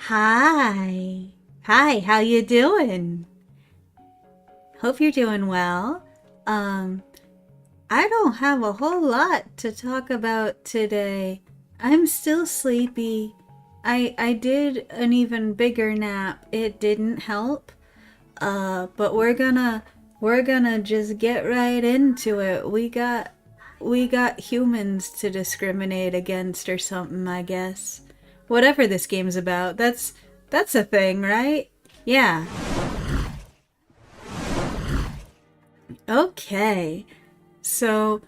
Hi. Hi, how you doing? Hope you're doing well. Um, I don't have a whole lot to talk about today. I'm still sleepy. I did an even bigger nap. It didn't help. But we're gonna just get right into it. We got humans to discriminate against or something, I guess. Whatever this game's about, that's a thing, right? Yeah. Okay. So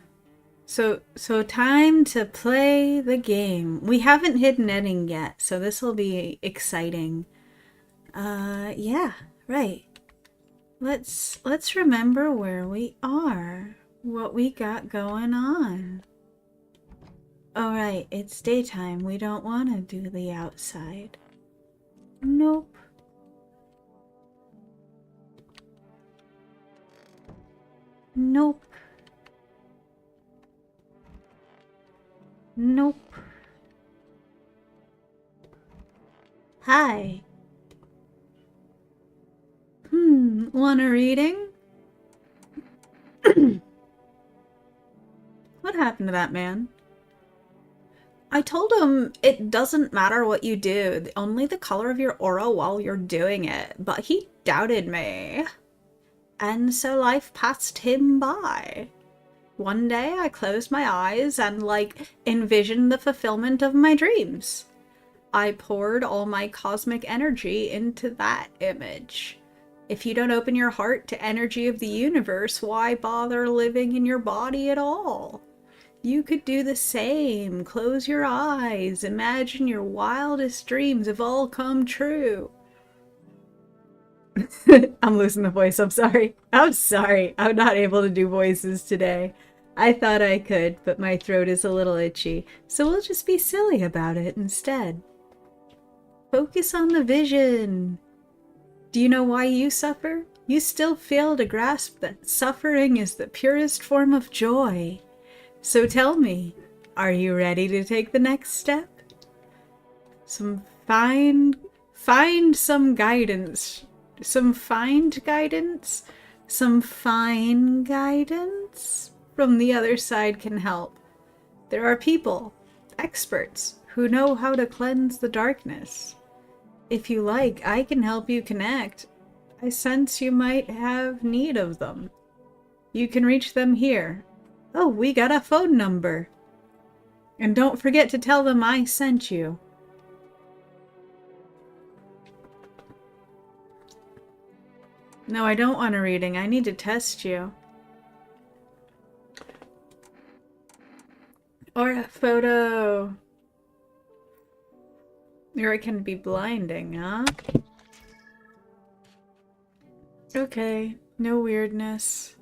so time to play the game. We haven't hit an ending yet, so this will be exciting. Yeah, right. Let's remember where we are. What we got going on. All right, it's daytime. We don't want to do the outside. Nope. Nope. Nope. Hi. Want a reading? What happened to that man? I told him it doesn't matter what you do, only the color of your aura while you're doing it, but he doubted me. And so life passed him by. One day I closed my eyes and, envisioned the fulfillment of my dreams. I poured all my cosmic energy into that image. If you don't open your heart to energy of the universe, why bother living in your body at all? You could do the same. Close your eyes. Imagine your wildest dreams have all come true. I'm losing the voice. I'm sorry. I'm sorry. I'm not able to do voices today. I thought I could, but my throat is a little itchy, so we'll just be silly about it instead. Focus on the vision. Do you know why you suffer? You still fail to grasp that suffering is the purest form of joy. So tell me, are you ready to take the next step? Find some guidance. Some fine guidance from the other side can help. There are people, experts, who know how to cleanse the darkness. If you like, I can help you connect. I sense you might have need of them. You can reach them here. Oh, we got a phone number. And don't forget to tell them I sent you. No, I don't want a reading. I need to test you. Or a photo. Or it can be blinding, huh? Okay, no weirdness.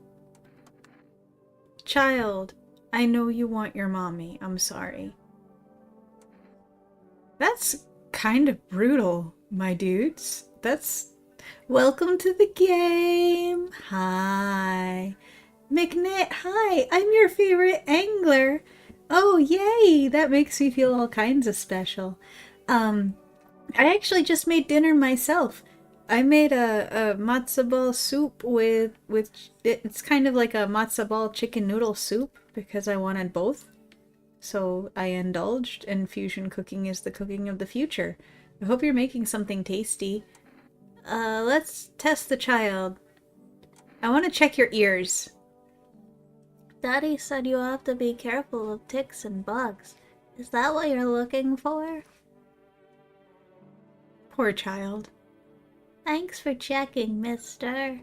Child, I know you want your mommy. I'm sorry. That's kind of brutal, my dudes. Welcome to the game. Hi. McNit, hi. I'm your favorite angler. Oh, yay. That makes me feel all kinds of special. I actually just made dinner myself. I made a matzo ball soup with it's kind of like a matzo ball chicken noodle soup because I wanted both. So I indulged, and fusion cooking is the cooking of the future. I hope you're making something tasty. Let's test the child. I want to check your ears. Daddy said you have to be careful of ticks and bugs. Is that what you're looking for? Poor child. Thanks for checking, mister.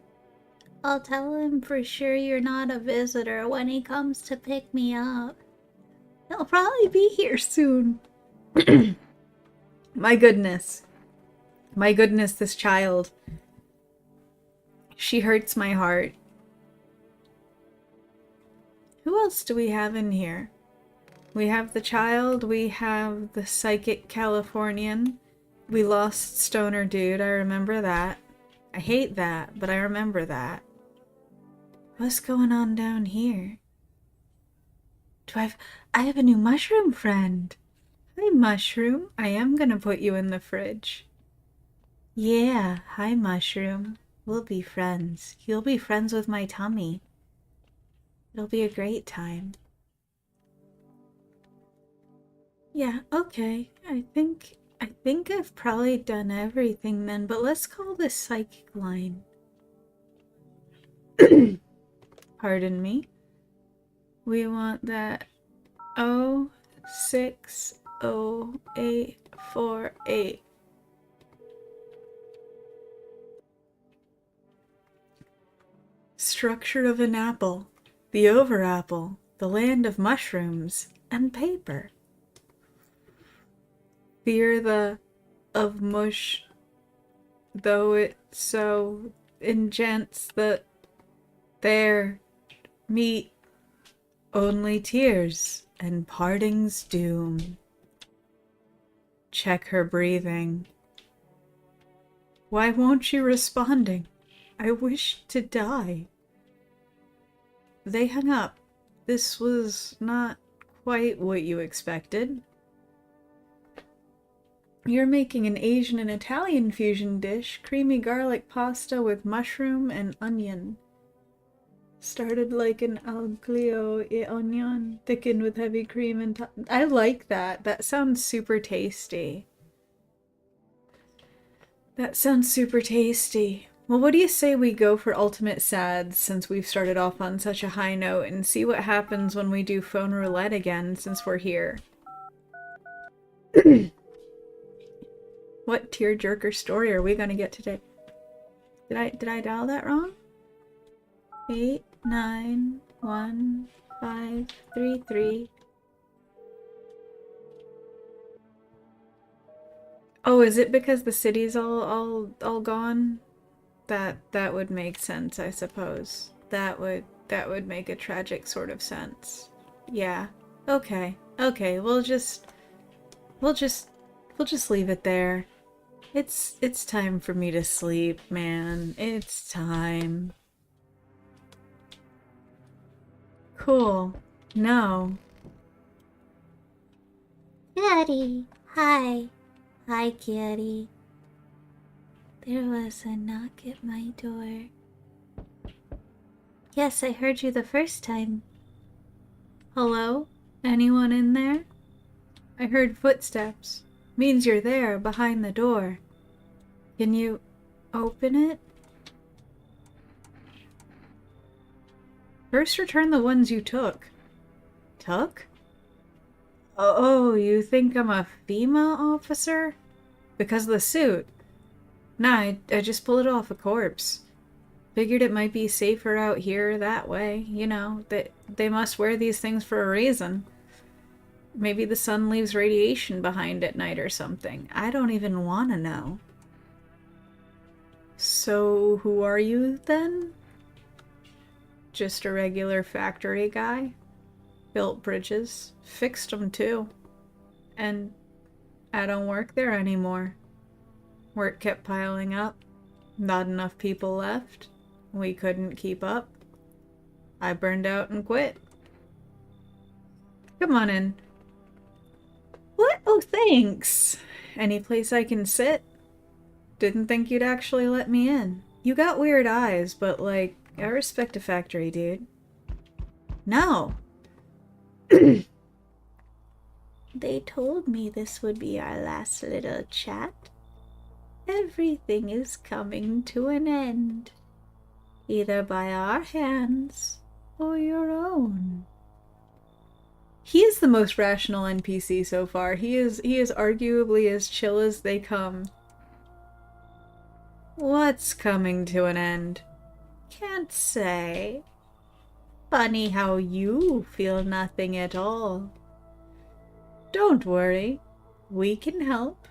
I'll tell him for sure you're not a visitor when he comes to pick me up. He'll probably be here soon. My goodness. My goodness, this child. She hurts my heart. Who else do we have in here? We have the child, we have the psychic Californian. We lost Stoner Dude, I remember that. I hate that, but I remember that. What's going on down here? I have a new mushroom friend. Hi, Mushroom. I am gonna put you in the fridge. Yeah, hi, Mushroom. We'll be friends. You'll be friends with my tummy. It'll be a great time. Yeah, okay. I think I've probably done everything then, but let's call this psychic line. Pardon me. We want that 060848. Structure of an apple. The overapple. The land of mushrooms and paper. Fear the of mush, though it so ingents that there meet only tears and parting's doom. Check her breathing. Why won't she responding? I wish to die. They hung up. This was not quite what you expected. You're making an Asian and Italian fusion dish, creamy garlic pasta with mushroom and onion. Started like an aglio e onion, thickened with heavy cream and I like that. That sounds super tasty. That sounds super tasty. Well, what do you say we go for ultimate sads since we've started off on such a high note and see what happens when we do phone roulette again since we're here? What tearjerker story are we gonna get today? Did I dial that wrong? 891533. Oh, is it because the city's all gone? That would make sense, I suppose. That would make a tragic sort of sense. Yeah. Okay. Okay, we'll just leave it there. It's time for me to sleep, man. It's time. Cool. No. Kitty, hi. Hi, Kitty. There was a knock at my door. Yes, I heard you the first time. Hello? Anyone in there? I heard footsteps. Means you're there, behind the door. Can you open it? First return the ones you took. Took? Oh, you think I'm a FEMA officer? Because of the suit? Nah, I just pulled it off a corpse. Figured it might be safer out here that way. You know, they must wear these things for a reason. Maybe the sun leaves radiation behind at night or something. I don't even want to know. So, who are you then? Just a regular factory guy? Built bridges. Fixed them too. And I don't work there anymore. Work kept piling up. Not enough people left. We couldn't keep up. I burned out and quit. Come on in. What? Oh, thanks. Any place I can sit? Didn't think you'd actually let me in. You got weird eyes, but like, I respect a factory, dude. No. They told me this would be our last little chat. Everything is coming to an end. Either by our hands or your own. He is the most rational NPC so far. He is arguably as chill as they come. What's coming to an end? Can't say. Funny how you feel nothing at all. Don't worry. We can help.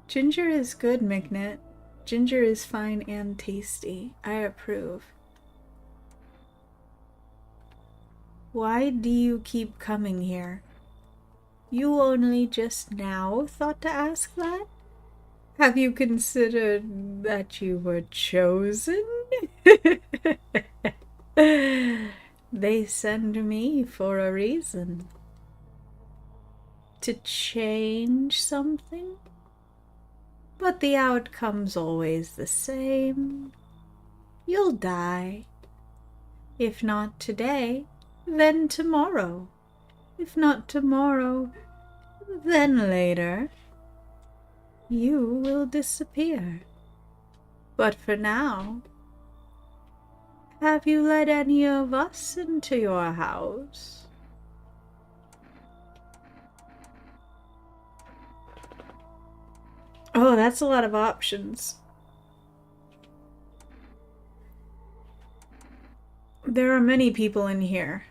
Ginger is good, McNit. Ginger is fine and tasty. I approve. Why do you keep coming here? You only just now thought to ask that? Have you considered that you were chosen? They send me for a reason. To change something? But the outcome's always the same. You'll die. If not today, then tomorrow. If not tomorrow, then later. You will disappear. But for now, have you let any of us into your house? Oh, that's a lot of options. There are many people in here.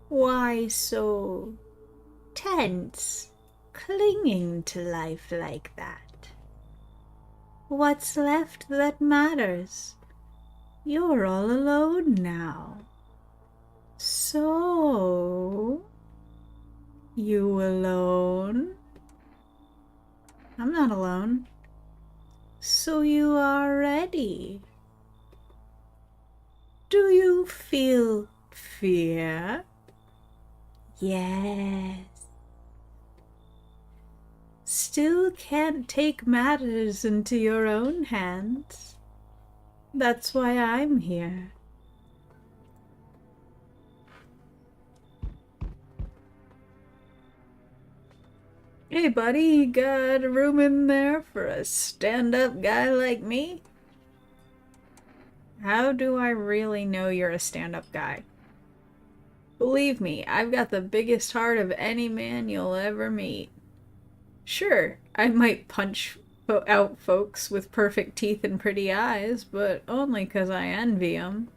Why so tense, clinging to life like that? What's left that matters? You're all alone now. So, you alone? I'm not alone. So you are ready. Do you feel fear? Yes. Still can't take matters into your own hands. That's why I'm here. Hey buddy, you got a room in there for a stand-up guy like me? How do I really know you're a stand-up guy? Believe me, I've got the biggest heart of any man you'll ever meet. Sure, I might punch out folks with perfect teeth and pretty eyes, but only 'cause I envy 'em.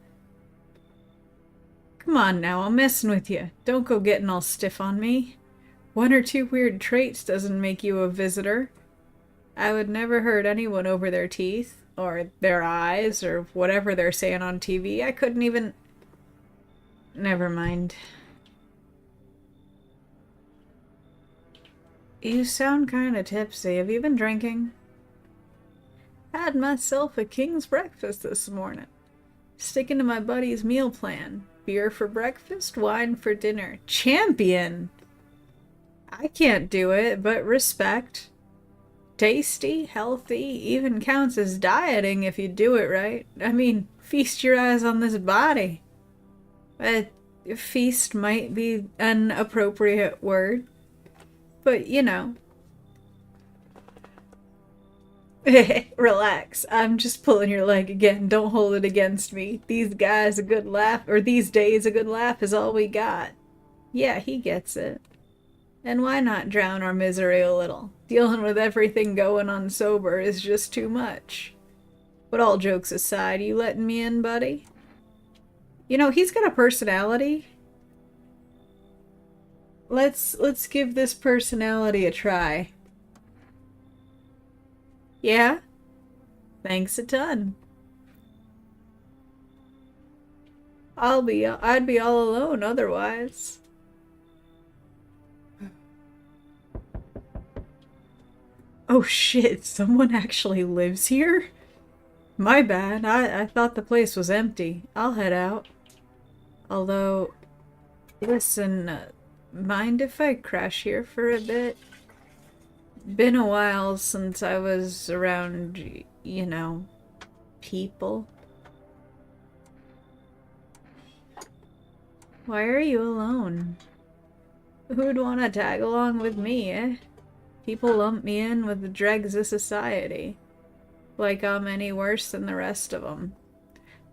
Come on now, I'm messing with you. Don't go getting all stiff on me. 1 or 2 weird traits doesn't make you a visitor. I would never hurt anyone over their teeth, or their eyes, or whatever they're saying on TV. I couldn't even... Never mind. You sound kinda tipsy. Have you been drinking? Had myself a king's breakfast this morning. Sticking to my buddy's meal plan. Beer for breakfast, wine for dinner. Champion! I can't do it, but respect. Tasty, healthy, even counts as dieting if you do it right. I mean, feast your eyes on this body. Feast might be an appropriate word, but you know. Relax, I'm just pulling your leg again. Don't hold it against me. These days a good laugh is all we got. Yeah, he gets it. And why not drown our misery a little? Dealing with everything going on sober is just too much. But all jokes aside, you letting me in, buddy? You know, he's got a personality. Let's give this personality a try. Yeah? Thanks a ton. I'd be all alone otherwise. Oh shit, someone actually lives here? My bad, I thought the place was empty. I'll head out. Although, listen, mind if I crash here for a bit? Been a while since I was around, you know, people. Why are you alone? Who'd want to tag along with me, eh? People lump me in with the dregs of society. Like I'm any worse than the rest of them.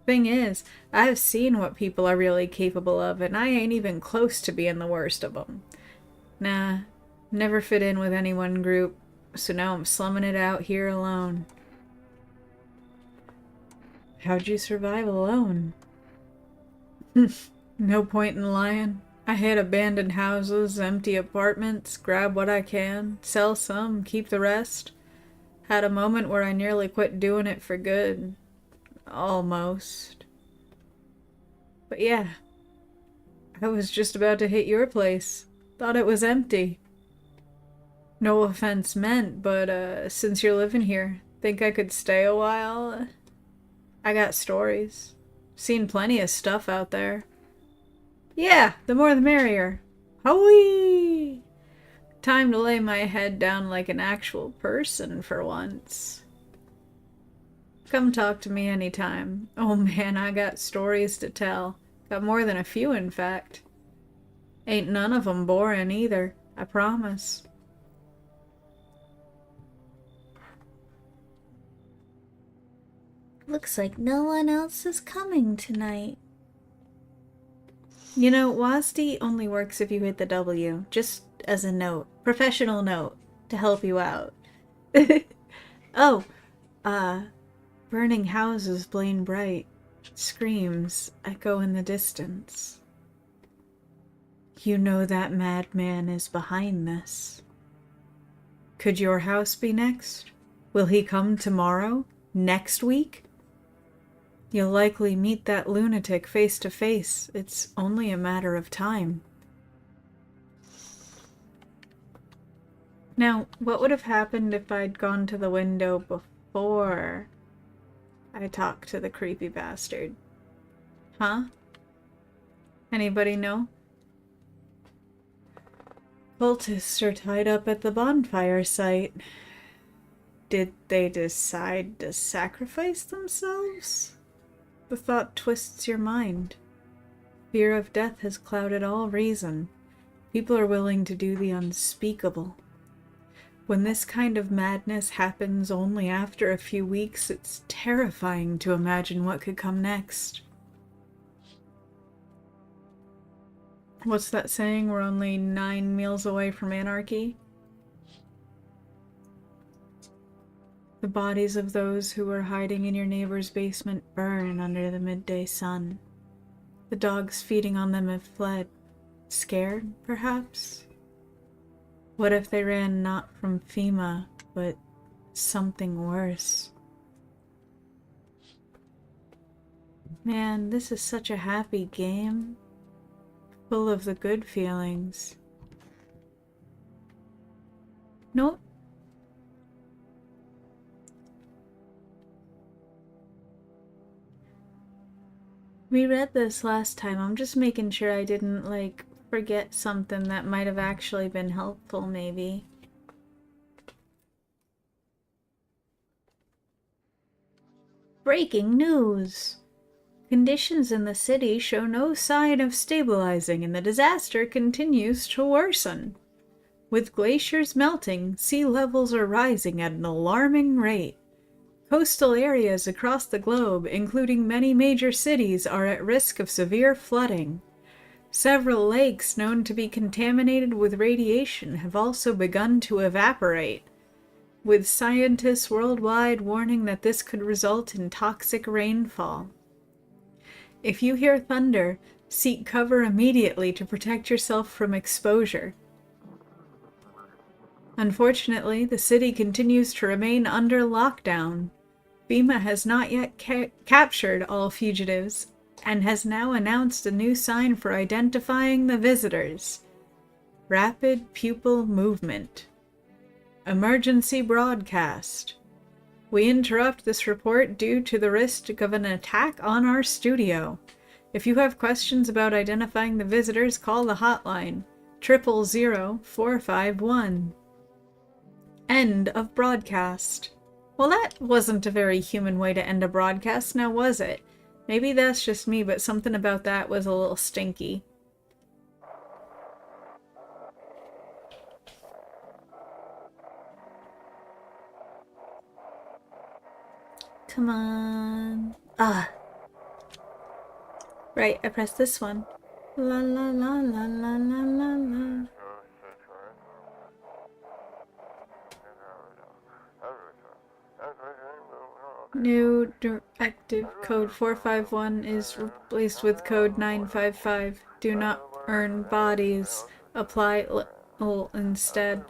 Thing is, I've seen what people are really capable of, and I ain't even close to being the worst of them. Nah, never fit in with any one group, so now I'm slumming it out here alone. How'd you survive alone? No point in lying. I hit abandoned houses, empty apartments, grab what I can, sell some, keep the rest. Had a moment where I nearly quit doing it for good. Almost. But yeah, I was just about to hit your place. Thought it was empty. No offense meant, but since you're living here, think I could stay a while? I got stories. Seen plenty of stuff out there. Yeah, the more the merrier. Hoi! Time to lay my head down like an actual person for once. Come talk to me anytime. Oh man, I got stories to tell. Got more than a few, in fact. Ain't none of 'em boring either, I promise. Looks like no one else is coming tonight. You know, WASD only works if you hit the W, just as a note. Professional note, to help you out. Oh, burning houses blaze bright. Screams echo in the distance. You know that madman is behind this. Could your house be next? Will he come tomorrow? Next week? You'll likely meet that lunatic face to face. It's only a matter of time. Now, what would have happened if I'd gone to the window before I talked to the creepy bastard? Huh? Anybody know? Cultists are tied up at the bonfire site. Did they decide to sacrifice themselves? The thought twists your mind. Fear of death has clouded all reason. People are willing to do the unspeakable. When this kind of madness happens only after a few weeks, it's terrifying to imagine what could come next. What's that saying? We're only 9 meals away from anarchy? The bodies of those who were hiding in your neighbor's basement burn under the midday sun. The dogs feeding on them have fled. Scared, perhaps? What if they ran not from FEMA, but something worse? Man, this is such a happy game. Full of the good feelings. Nope. We read this last time. I'm just making sure I didn't, like, forget something that might have actually been helpful, maybe. Breaking news! Conditions in the city show no sign of stabilizing, and the disaster continues to worsen. With glaciers melting, sea levels are rising at an alarming rate. Coastal areas across the globe, including many major cities, are at risk of severe flooding. Several lakes known to be contaminated with radiation have also begun to evaporate, with scientists worldwide warning that this could result in toxic rainfall. If you hear thunder, seek cover immediately to protect yourself from exposure. Unfortunately, the city continues to remain under lockdown. FEMA has not yet captured all fugitives and has now announced a new sign for identifying the visitors. Rapid pupil movement. Emergency broadcast. We interrupt this report due to the risk of an attack on our studio. If you have questions about identifying the visitors, call the hotline 000-451. End of broadcast. Well, that wasn't a very human way to end a broadcast, now was it? Maybe that's just me, but something about that was a little stinky. Come on. Ah. Right, I pressed this one. La la la la la la la la. New directive code 451 is replaced with code 955. Do not earn bodies. Apply instead.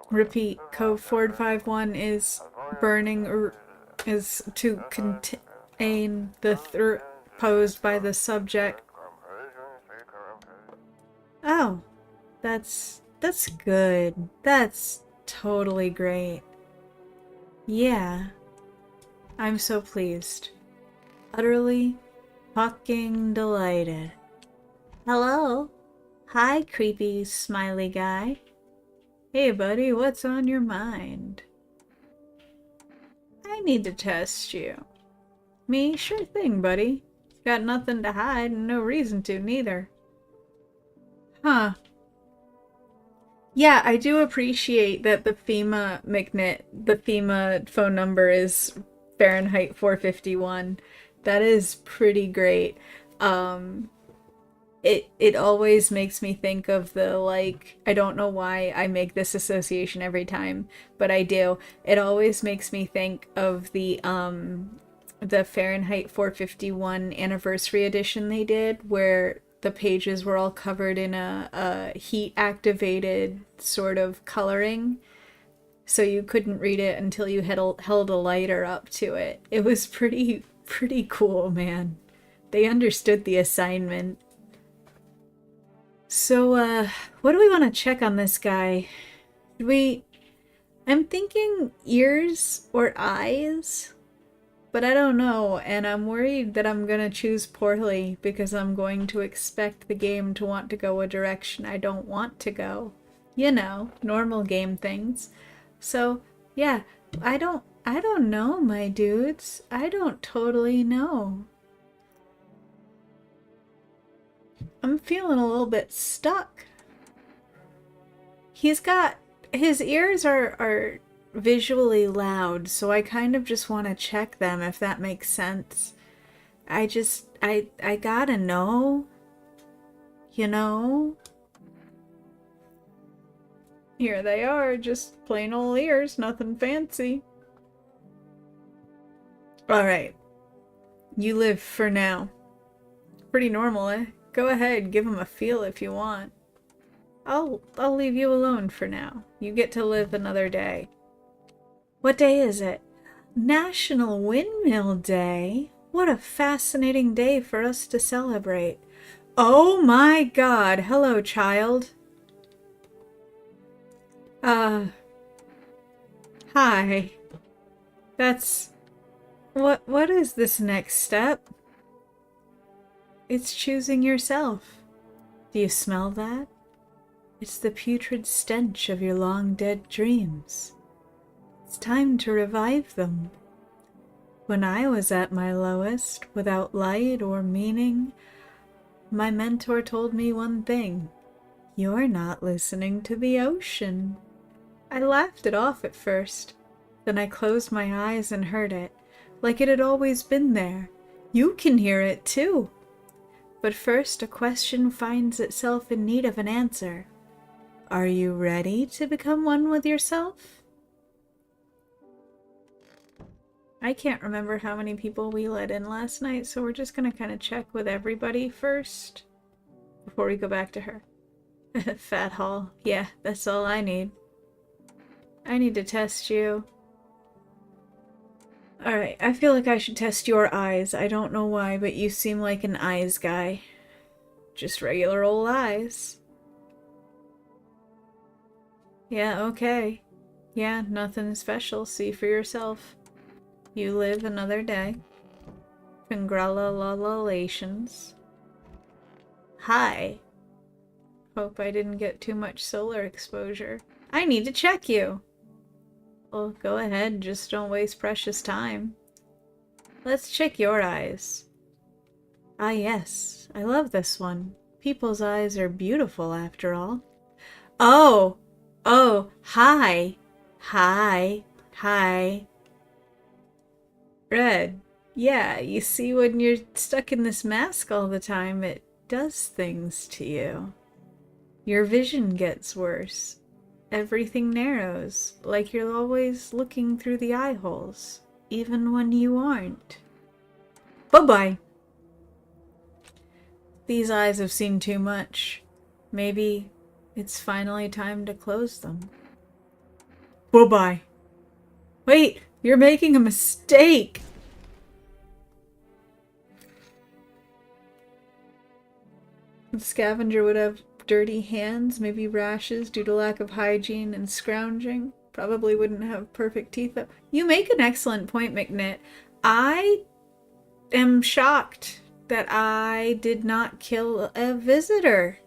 Repeat. Code 451 is burning is to contain the threat posed by the subject. Oh, that's good. That's totally great. Yeah, I'm so pleased. Utterly fucking delighted. Hello? Hi, creepy smiley guy. Hey buddy, what's on your mind? I need to test you. Me? Sure thing, buddy. Got nothing to hide and no reason to, neither. Huh. Yeah, I do appreciate that the FEMA phone number is Fahrenheit 451. That is pretty great. It always makes me think of the, like, I don't know why I make this association every time, but I do. It always makes me think of the Fahrenheit 451 anniversary edition they did, where the pages were all covered in a heat activated sort of coloring, so you couldn't read it until you held a lighter up to it. It was pretty cool, man. They understood the assignment. So, what do we want to check on this guy? I'm thinking ears or eyes, but I don't know, and I'm worried that I'm gonna choose poorly because I'm going to expect the game to want to go a direction I don't want to go. You know, normal game things. So, yeah, I don't know, my dudes. I don't totally know. I'm feeling a little bit stuck. His ears are visually loud, so I kind of just want to check them, if that makes sense. I gotta know. You know? Here they are, just plain old ears, nothing fancy. Alright. You live for now. Pretty normal, eh? Go ahead, give him a feel if you want. I'll leave you alone for now. You get to live another day. What day is it? National Windmill Day? What a fascinating day for us to celebrate. Oh my god, hello child. Hi. What is this next step? It's choosing yourself. Do you smell that? It's the putrid stench of your long-dead dreams. It's time to revive them. When I was at my lowest, without light or meaning, my mentor told me one thing. You're not listening to the ocean. I laughed it off at first. Then I closed my eyes and heard it, like it had always been there. You can hear it too. But first, a question finds itself in need of an answer. Are you ready to become one with yourself? I can't remember how many people we let in last night, so we're just gonna kind of check with everybody first before we go back to her. Fat Hall. Yeah, that's all I need. I need to test you. Alright, I feel like I should test your eyes. I don't know why, but you seem like an eyes guy. Just regular old eyes. Yeah, okay. Yeah, nothing special. See for yourself. You live another day. Congratulations. Hi. Hope I didn't get too much solar exposure. I need to check you. Well, go ahead, just don't waste precious time. Let's check your eyes. Ah yes, I love this one. People's eyes are beautiful after all. Oh! Oh, hi! Hi! Hi! Red. Yeah, you see, when you're stuck in this mask all the time, it does things to you. Your vision gets worse. Everything narrows, like you're always looking through the eye holes, even when you aren't. Bye-bye. These eyes have seen too much. Maybe it's finally time to close them. Bye-bye. Wait, you're making a mistake! The scavenger would have dirty hands, maybe rashes due to lack of hygiene and scrounging. Probably wouldn't have perfect teeth though. You make an excellent point, McNitt. I am shocked that I did not kill a visitor.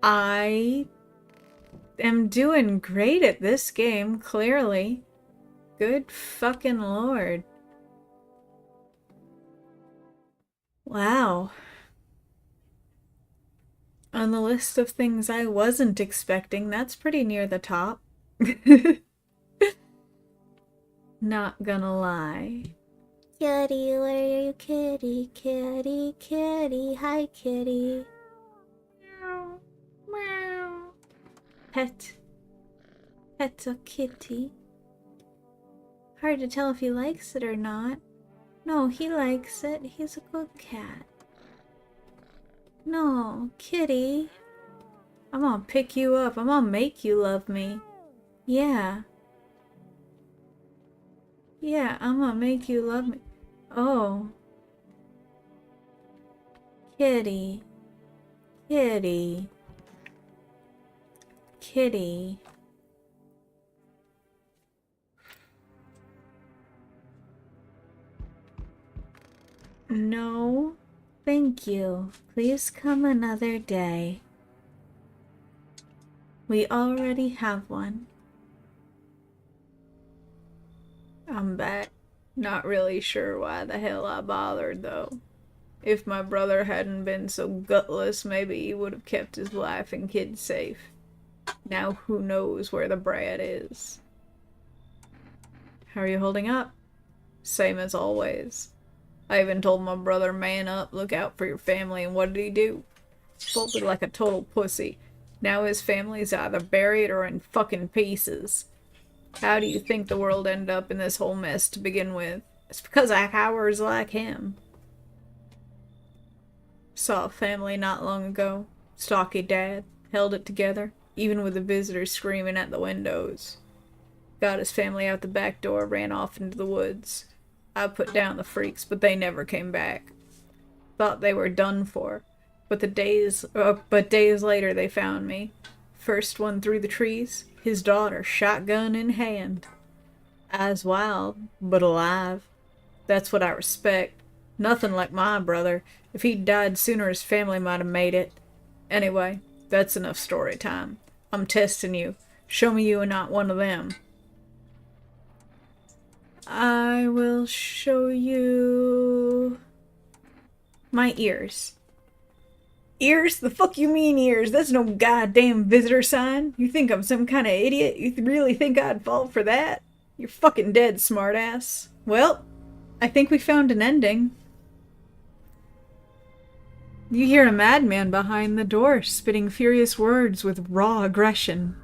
I am doing great at this game, clearly. Good fucking lord. Wow. On the list of things I wasn't expecting, that's pretty near the top. Not gonna lie. Kitty, where are you, kitty, kitty, kitty, hi kitty. Meow, meow. Pet's a kitty. Hard to tell if he likes it or not. No, he likes it. He's a good cat. No, kitty. I'm gonna pick you up. I'm gonna make you love me. Yeah. Yeah, I'm gonna make you love me. Oh. Kitty. Kitty. Kitty. No, thank you. Please come another day. We already have one. I'm back. Not really sure why the hell I bothered, though. If my brother hadn't been so gutless, maybe he would have kept his wife and kids safe. Now who knows where the brat is. How are you holding up? Same as always. I even told my brother, man up, look out for your family, and what did he do? Folded like a total pussy. Now his family's either buried or in fucking pieces. How do you think the world ended up in this whole mess to begin with? It's because of cowards like him. Saw a family not long ago. Stocky dad. Held it together, even with the visitors screaming at the windows. Got his family out the back door, ran off into the woods. I put down the freaks, but they never came back. Thought they were done for. But days later they found me. First one through the trees, his daughter, shotgun in hand. Eyes wild, but alive. That's what I respect. Nothing like my brother. If he'd died sooner, his family might have made it. Anyway, that's enough story time. I'm testing you. Show me you are not one of them. I will show you my ears. Ears? The fuck you mean ears? That's no goddamn visitor sign. You think I'm some kind of idiot? You really think I'd fall for that? You're fucking dead, smartass. Well, I think we found an ending. You hear a madman behind the door, spitting furious words with raw aggression.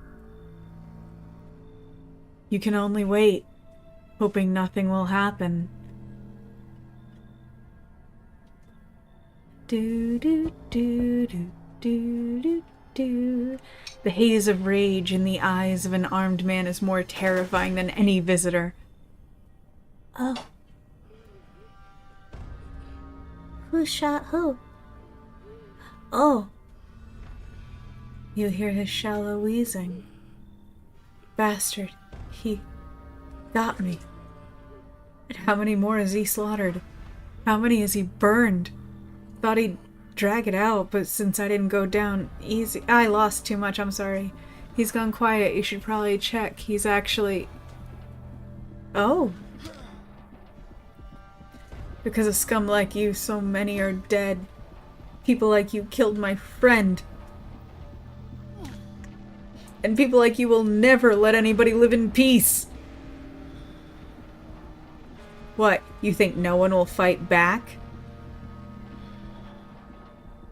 You can only wait, hoping nothing will happen. Do do do do do do do. The haze of rage in the eyes of an armed man is more terrifying than any visitor. Oh. Who shot who? Oh. You hear his shallow wheezing. Bastard, he got me. And how many more has he slaughtered? How many has he burned? Thought he'd drag it out, but since I didn't go down easy... I lost too much, I'm sorry. He's gone quiet, you should probably check. He's actually... Oh. Because of scum like you, so many are dead. People like you killed my friend. And people like you will never let anybody live in peace. What, you think no one will fight back?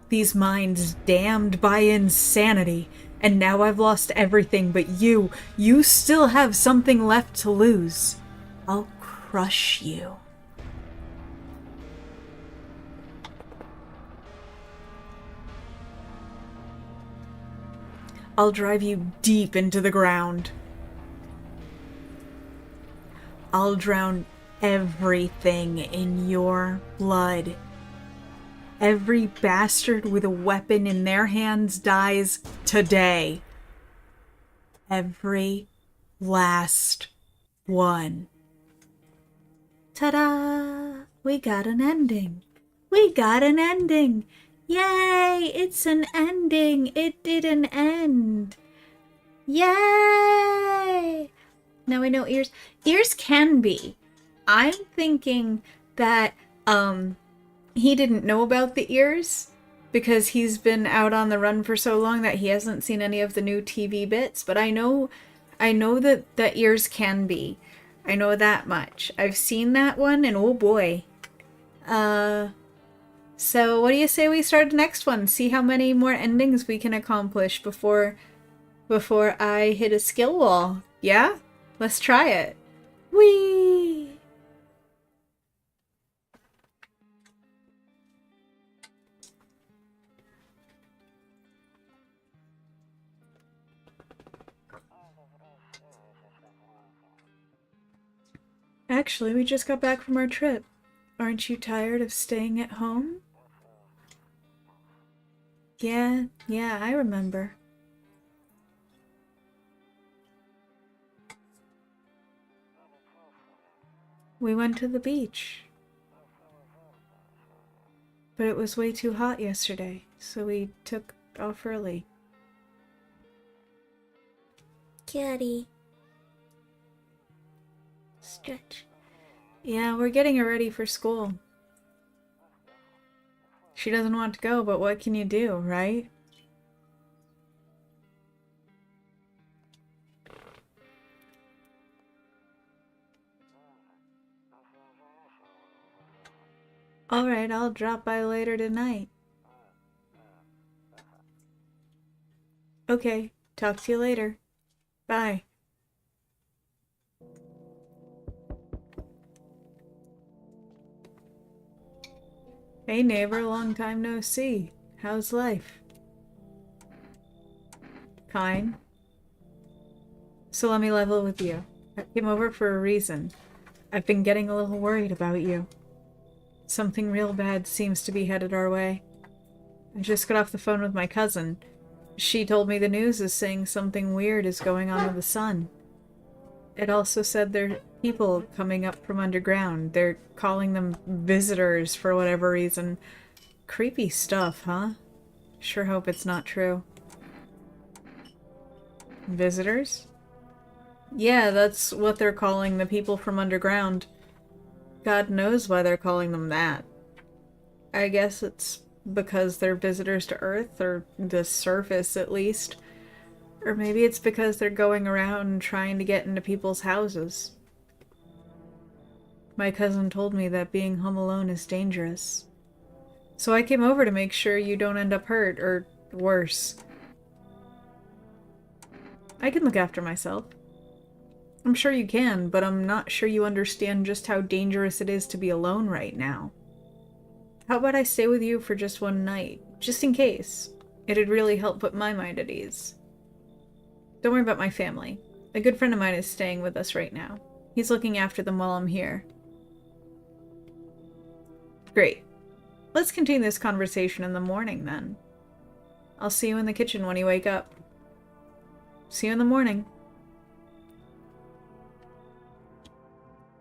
These minds damned by insanity, and now I've lost everything but you. You still have something left to lose. I'll crush you. I'll drive you deep into the ground. I'll drown everything in your blood. Every bastard with a weapon in their hands dies today. Every last one. Ta-da! We got an ending. We got an ending. Yay! It's an ending. It didn't end. Yay! Now we know ears. Ears can be. I'm thinking that He didn't know about the ears because he's been out on the run for so long that he hasn't seen any of the new TV bits, but I know that ears can be. I know that much. I've seen that one and oh boy. So what do you say we start the next one? See how many more endings we can accomplish before I hit a skill wall. Yeah? Let's try it. Whee! Actually, we just got back from our trip. Aren't you tired of staying at home? Yeah, I remember. We went to the beach. But it was way too hot yesterday, so we took off early. Kitty. Stretch. Yeah, we're getting her ready for school. She doesn't want to go, but what can you do, right? Alright, I'll drop by later tonight. Okay, talk to you later. Bye. Hey neighbor, long time no see. How's life? Fine. So let me level with you. I came over for a reason. I've been getting a little worried about you. Something real bad seems to be headed our way. I just got off the phone with my cousin. She told me the news is saying something weird is going on with the sun. It also said there are people coming up from underground. They're calling them visitors for whatever reason. Creepy stuff, huh? Sure hope it's not true. Visitors? Yeah, that's what they're calling the people from underground. God knows why they're calling them that. I guess it's because they're visitors to Earth, or the surface at least. Or maybe it's because they're going around trying to get into people's houses. My cousin told me that being home alone is dangerous. So I came over to make sure you don't end up hurt, or worse. I can look after myself. I'm sure you can, but I'm not sure you understand just how dangerous it is to be alone right now. How about I stay with you for just one night, just in case? It'd really help put my mind at ease. Don't worry about my family. A good friend of mine is staying with us right now. He's looking after them while I'm here. Great. Let's continue this conversation in the morning, then. I'll see you in the kitchen when you wake up. See you in the morning.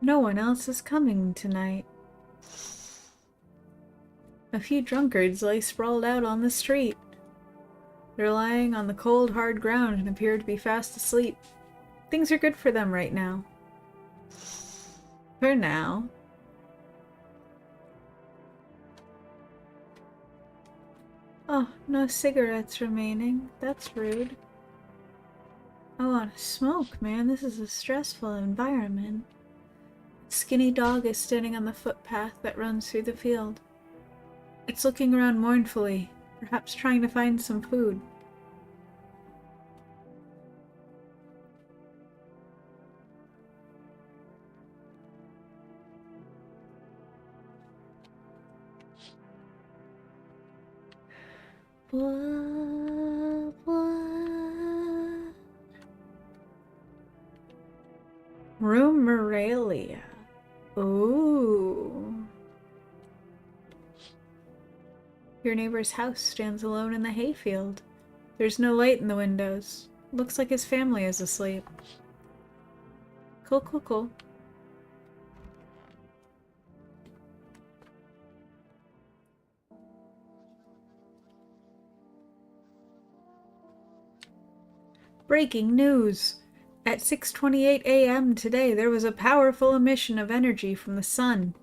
No one else is coming tonight. A few drunkards lay sprawled out on the street. They're lying on the cold, hard ground and appear to be fast asleep. Things are good for them right now. For now. Oh, no cigarettes remaining. That's rude. I want to smoke, man. This is a stressful environment. A skinny dog is standing on the footpath that runs through the field. It's looking around mournfully, perhaps trying to find some food. Blah, blah. Room Moralia. Ooh. Your neighbor's house stands alone in the hayfield. There's no light in the windows. Looks like his family is asleep. Cool, cool, cool. Breaking news! At 6:28 a.m. today, there was a powerful emission of energy from the sun.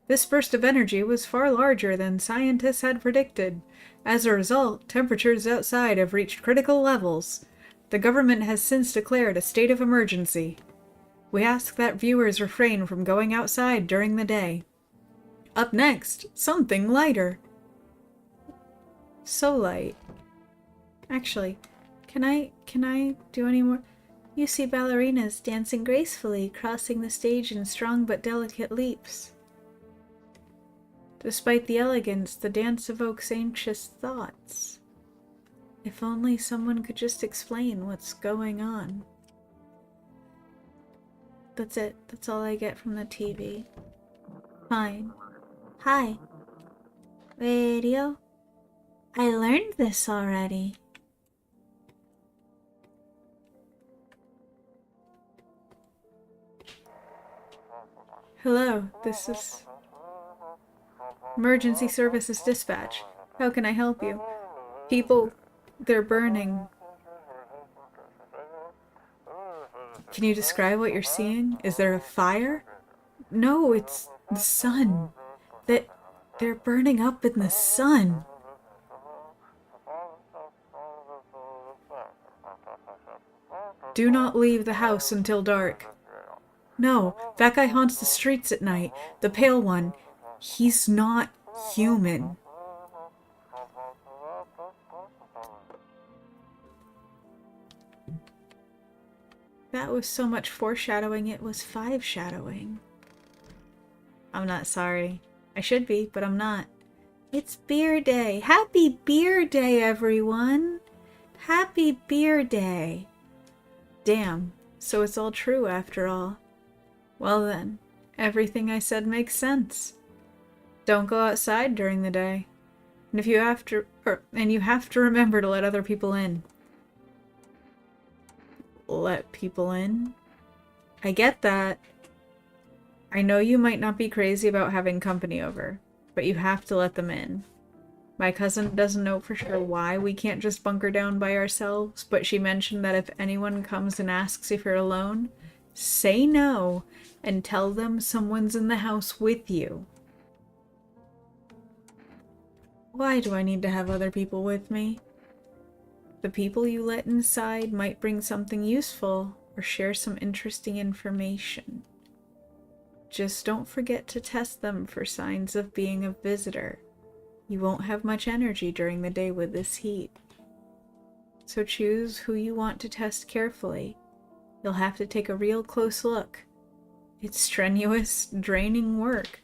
This burst of energy was far larger than scientists had predicted. As a result, temperatures outside have reached critical levels. The government has since declared a state of emergency. We ask that viewers refrain from going outside during the day. Up next, something lighter. So light. Actually, can I do any more? You see ballerinas dancing gracefully, crossing the stage in strong but delicate leaps. Despite the elegance, the dance evokes anxious thoughts. If only someone could just explain what's going on. That's it. That's all I get from the TV. Fine. Hi. Radio? I learned this already. Hello, this is Emergency Services Dispatch. How can I help you? People, they're burning. Can you describe what you're seeing? Is there a fire? No, it's the sun. They're burning up in the sun. Do not leave the house until dark. No, that guy haunts the streets at night. The pale one. He's not human. That was so much foreshadowing, it was 5-shadowing. I'm not sorry. I should be, but I'm not. It's beer day. Happy beer day, everyone. Happy beer day. Damn, so it's all true after all. Well then, everything I said makes sense. Don't go outside during the day. And if you have to, you have to remember to let other people in. Let people in? I get that. I know you might not be crazy about having company over, but you have to let them in. My cousin doesn't know for sure why we can't just bunker down by ourselves, but she mentioned that if anyone comes and asks if you're alone, say no and tell them someone's in the house with you. Why do I need to have other people with me? The people you let inside might bring something useful or share some interesting information. Just don't forget to test them for signs of being a visitor. You won't have much energy during the day with this heat. So choose who you want to test carefully. You'll have to take a real close look. It's strenuous, draining work.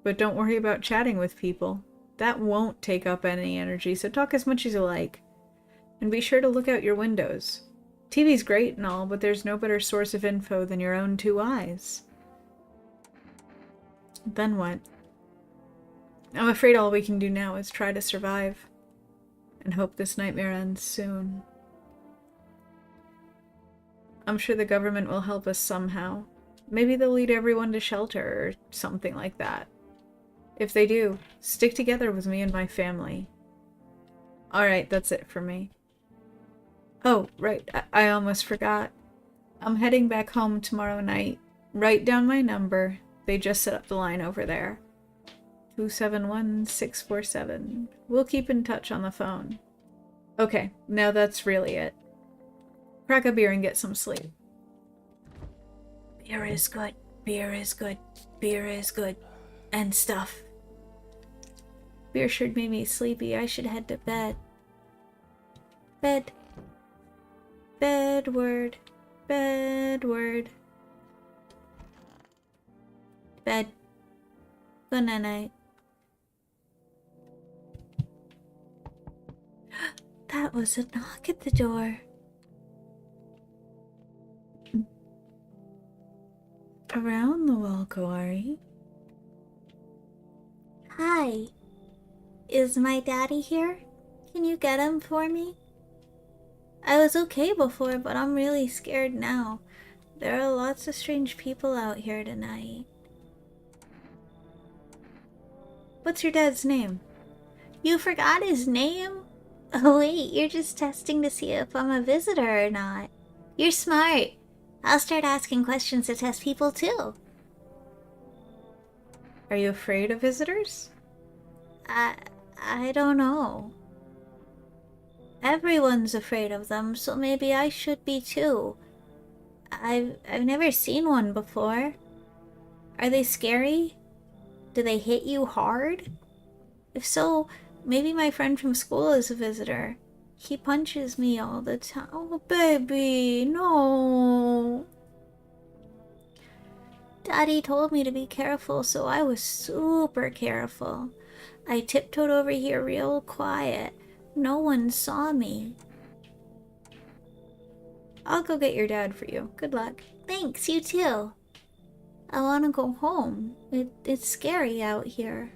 But don't worry about chatting with people. That won't take up any energy, so talk as much as you like. And be sure to look out your windows. TV's great and all, but there's no better source of info than your own 2 eyes. Then what? I'm afraid all we can do now is try to survive. And hope this nightmare ends soon. I'm sure the government will help us somehow. Maybe they'll lead everyone to shelter or something like that. If they do, stick together with me and my family. Alright, that's it for me. Oh, right, I almost forgot. I'm heading back home tomorrow night. Write down my number. They just set up the line over there. 271-647. We'll keep in touch on the phone. Okay, now that's really it. Crack a beer and get some sleep. Beer is good. Beer is good. Beer is good. And stuff. Beer sure made me sleepy. I should head to bed. Bed. Bedward. Bedward. Bed. Good night. That was a knock at the door. Around the Walkawari. Hi. Is my daddy here? Can you get him for me? I was okay before, but I'm really scared now. There are lots of strange people out here tonight. What's your dad's name? You forgot his name? Oh wait, you're just testing to see if I'm a visitor or not. You're smart. I'll start asking questions to test people too. Are you afraid of visitors? I don't know. Everyone's afraid of them, so maybe I should be too. I've never seen one before. Are they scary? Do they hit you hard? If so, maybe my friend from school is a visitor. He punches me all the time. Oh, baby, no. Daddy told me to be careful, so I was super careful. I tiptoed over here real quiet. No one saw me. I'll go get your dad for you. Good luck. Thanks, you too. I want to go home. It's scary out here.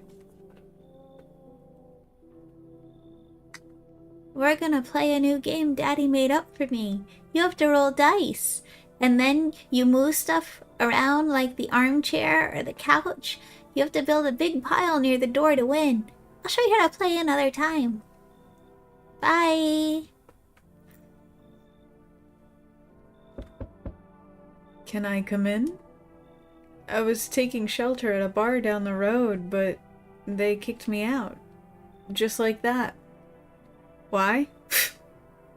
We're gonna play a new game Daddy made up for me. You have to roll dice. And then you move stuff around like the armchair or the couch. You have to build a big pile near the door to win. I'll show you how to play another time. Bye. Can I come in? I was taking shelter at a bar down the road, but they kicked me out. Just like that. Why?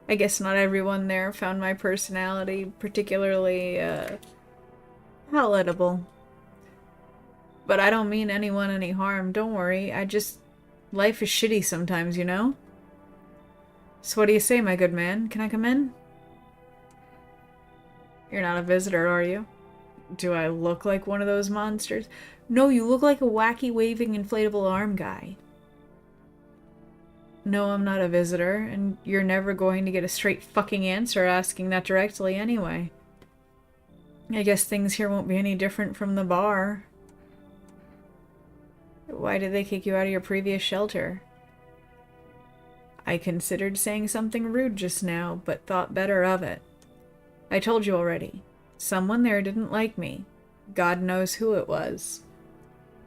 I guess not everyone there found my personality particularly, palatable. But I don't mean anyone any harm, don't worry. Life is shitty sometimes, you know? So what do you say, my good man? Can I come in? You're not a visitor, are you? Do I look like one of those monsters? No, you look like a wacky waving inflatable arm guy. No, I'm not a visitor, and you're never going to get a straight fucking answer asking that directly anyway. I guess things here won't be any different from the bar. Why did they kick you out of your previous shelter? I considered saying something rude just now, but thought better of it. I told you already. Someone there didn't like me. God knows who it was.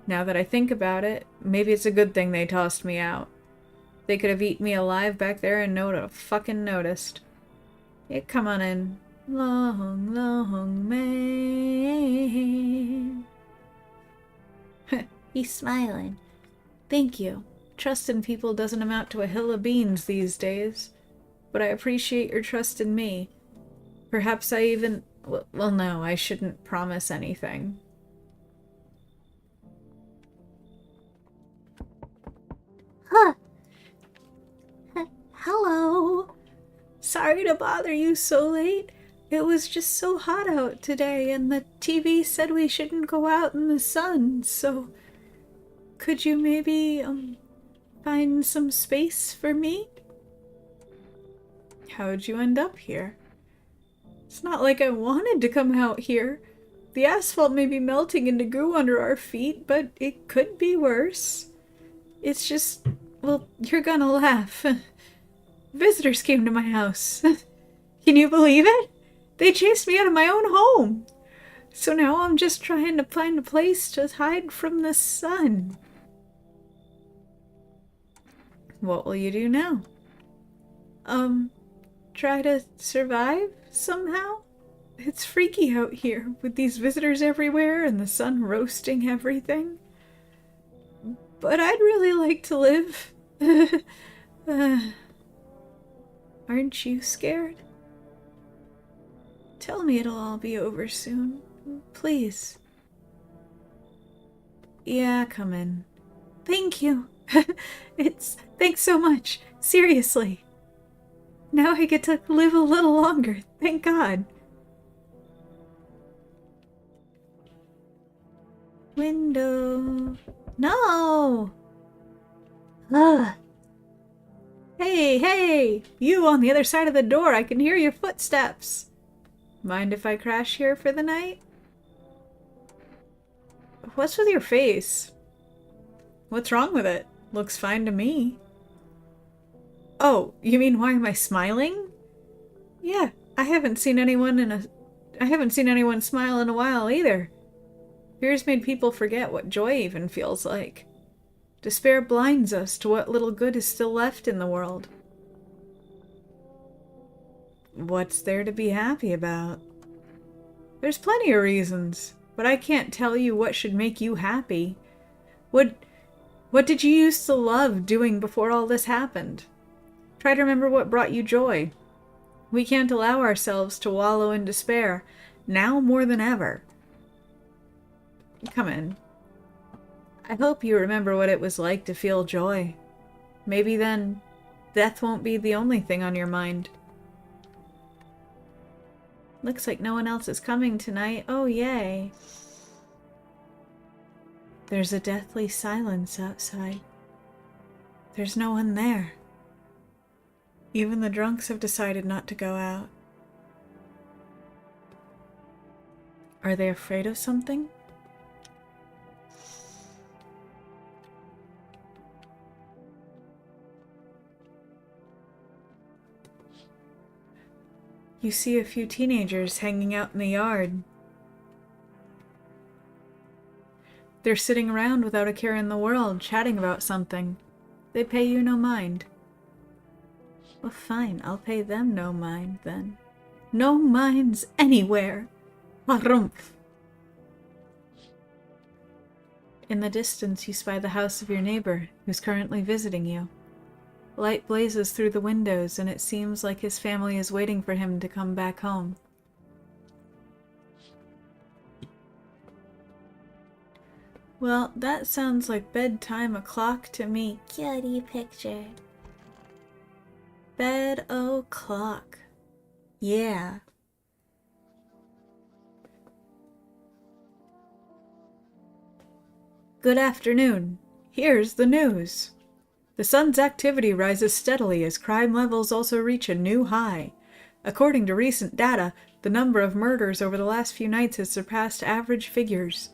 Now that I think about it, maybe it's a good thing they tossed me out. They could have eaten me alive back there and no one would have fucking noticed. Yeah, come on in. Long, long man. He's smiling. Thank you. Trust in people doesn't amount to a hill of beans these days. But I appreciate your trust in me. Perhaps I even... Well, no, I shouldn't promise anything. Huh. Hello. Sorry to bother you so late. It was just so hot out today, and the TV said we shouldn't go out in the sun, so... Could you maybe, find some space for me? How'd you end up here? It's not like I wanted to come out here. The asphalt may be melting into goo under our feet, but it could be worse. It's just... Well, you're gonna laugh. Visitors came to my house. Can you believe it? They chased me out of my own home. So now I'm just trying to find a place to hide from the sun. What will you do now? Try to survive somehow? It's freaky out here with these visitors everywhere and the sun roasting everything. But I'd really like to live. Aren't you scared? Tell me it'll all be over soon. Please. Yeah, come in. Thank you. Thanks so much. Seriously. Now I get to live a little longer. Thank God. Window. No! Ugh. Hey! You on the other side of the door. I can hear your footsteps. Mind if I crash here for the night? What's with your face? What's wrong with it? Looks fine to me. Oh, you mean why am I smiling? Yeah, I haven't seen anyone smile in a while either. Fear's made people forget what joy even feels like. Despair blinds us to what little good is still left in the world. What's there to be happy about? There's plenty of reasons, but I can't tell you what should make you happy. What did you used to love doing before all this happened? Try to remember what brought you joy. We can't allow ourselves to wallow in despair, now more than ever. Come in. I hope you remember what it was like to feel joy. Maybe then, death won't be the only thing on your mind. Looks like no one else is coming tonight. Oh, yay. There's a deathly silence outside. There's no one there. Even the drunks have decided not to go out. Are they afraid of something? You see a few teenagers hanging out in the yard. They're sitting around without a care in the world, chatting about something. They pay you no mind. Well, fine, I'll pay them no mind, then. No minds anywhere! Harumph! In the distance, you spy the house of your neighbor, who's currently visiting you. Light blazes through the windows, and it seems like his family is waiting for him to come back home. Well, that sounds like bedtime o'clock to me. Cutie picture. Bed o'clock. Yeah. Good afternoon. Here's the news. The sun's activity rises steadily as crime levels also reach a new high. According to recent data, the number of murders over the last few nights has surpassed average figures.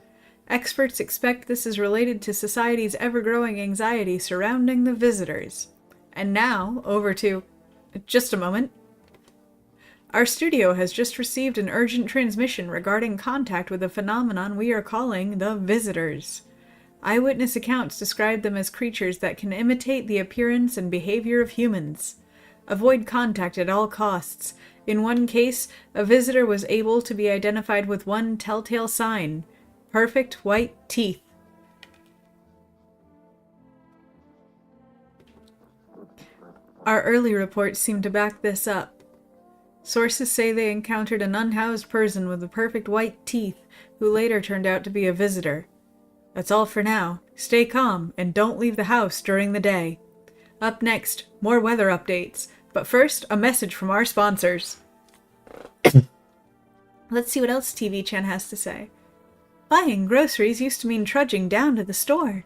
Experts expect this is related to society's ever-growing anxiety surrounding the visitors. And now, over to... just a moment. Our studio has just received an urgent transmission regarding contact with a phenomenon we are calling the visitors. Eyewitness accounts describe them as creatures that can imitate the appearance and behavior of humans. Avoid contact at all costs. In one case, a visitor was able to be identified with one telltale sign: perfect white teeth. Our early reports seem to back this up. Sources say they encountered an unhoused person with the perfect white teeth who later turned out to be a visitor. That's all for now. Stay calm and don't leave the house during the day. Up next, more weather updates. But first, a message from our sponsors. Let's see what else TV Chan has to say. Buying groceries used to mean trudging down to the store.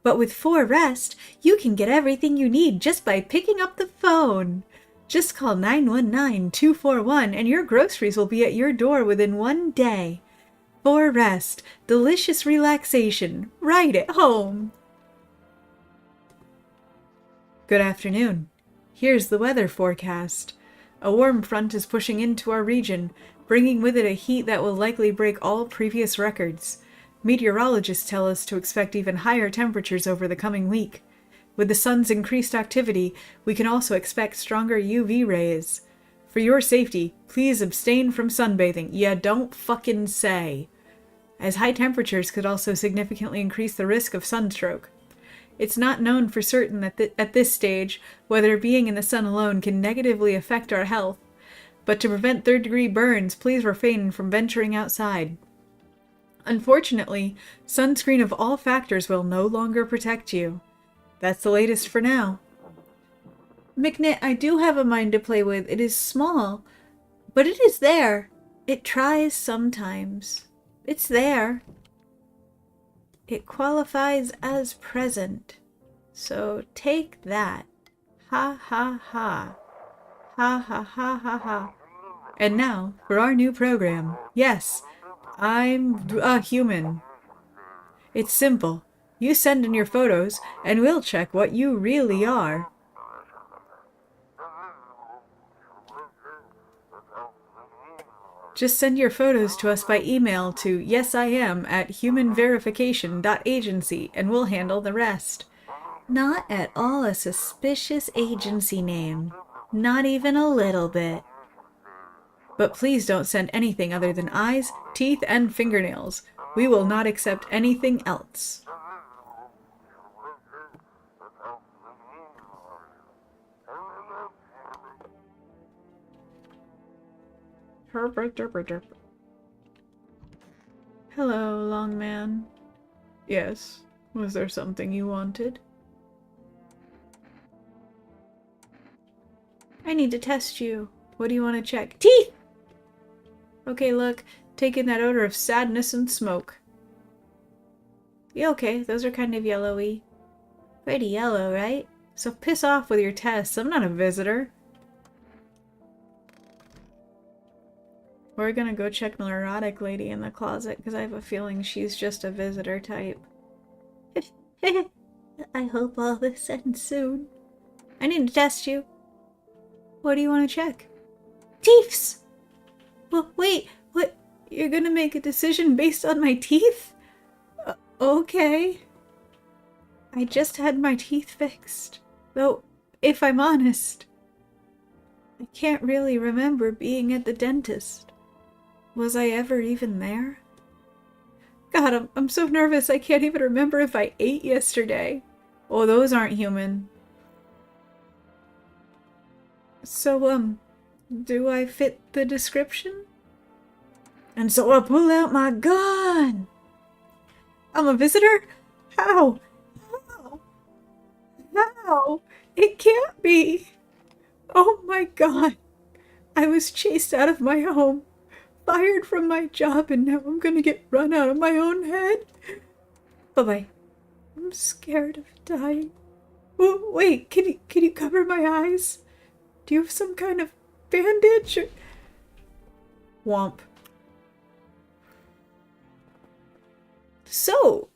But with 4Rest, you can get everything you need just by picking up the phone. Just call 919-241 and your groceries will be at your door within 1 day. 4Rest, delicious relaxation, right at home. Good afternoon. Here's the weather forecast. A warm front is pushing into our region, bringing with it a heat that will likely break all previous records. Meteorologists tell us to expect even higher temperatures over the coming week. With the sun's increased activity, we can also expect stronger UV rays. For your safety, please abstain from sunbathing. Yeah, don't fucking say. As high temperatures could also significantly increase the risk of sunstroke. It's not known for certain that at this stage whether being in the sun alone can negatively affect our health, but to prevent third-degree burns, please refrain from venturing outside. Unfortunately, sunscreen of all factors will no longer protect you. That's the latest for now. McNit, I do have a mind to play with. It is small, but it is there. It tries sometimes. It's there. It qualifies as present. So take that. Ha ha ha. Ha ha ha ha ha. And now for our new program. Yes, I'm a human. It's simple. You send in your photos, and we'll check what you really are. Just send your photos to us by email to yesiam@humanverification.agency and we'll handle the rest. Not at all a suspicious agency name. Not even a little bit. But please don't send anything other than eyes, teeth, and fingernails. We will not accept anything else. Hello, long man. Yes. Was there something you wanted? I need to test you. What do you want to check? Teeth! Okay, look. Take in that odor of sadness and smoke. Yeah, okay. Those are kind of yellowy. Pretty yellow, right? So piss off with your tests. I'm not a visitor. We're gonna go check the neurotic lady in the closet because I have a feeling she's just a visitor type. I hope all this ends soon. I need to test you. What do you want to check? Teeths! Well, wait, what? You're gonna make a decision based on my teeth? Okay. I just had my teeth fixed. Though, if I'm honest, I can't really remember being at the dentist. Was I ever even there? God, I'm so nervous I can't even remember if I ate yesterday. Oh, those aren't human. So, do I fit the description? And so I pull out my gun! I'm a visitor? How? How? How? It can't be! Oh my god! I was chased out of my home, fired from my job, and now I'm gonna get run out of my own head. Bye-bye. I'm scared of dying. Oh, wait, can you cover my eyes? Do you have some kind of bandage? Or... Womp. So,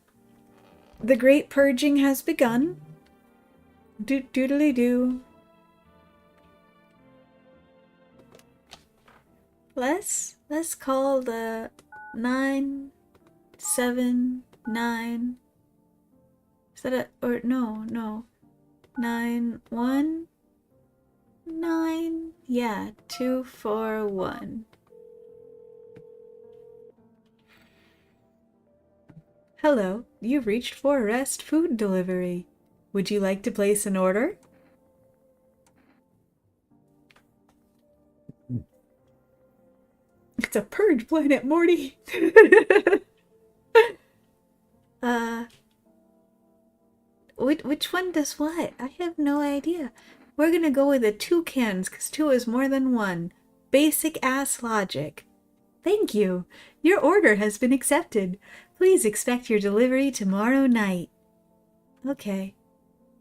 the great purging has begun. Doodly-doo. Let's call the 979. Is that a, or no. 919? Yeah, 241. Hello, you've reached For Rest Food Delivery. Would you like to place an order? It's a purge planet, Morty. Which one does what? I have no idea. We're gonna go with the 2 cans, because 2 is more than 1. Basic ass logic. Thank you. Your order has been accepted. Please expect your delivery tomorrow night. Okay.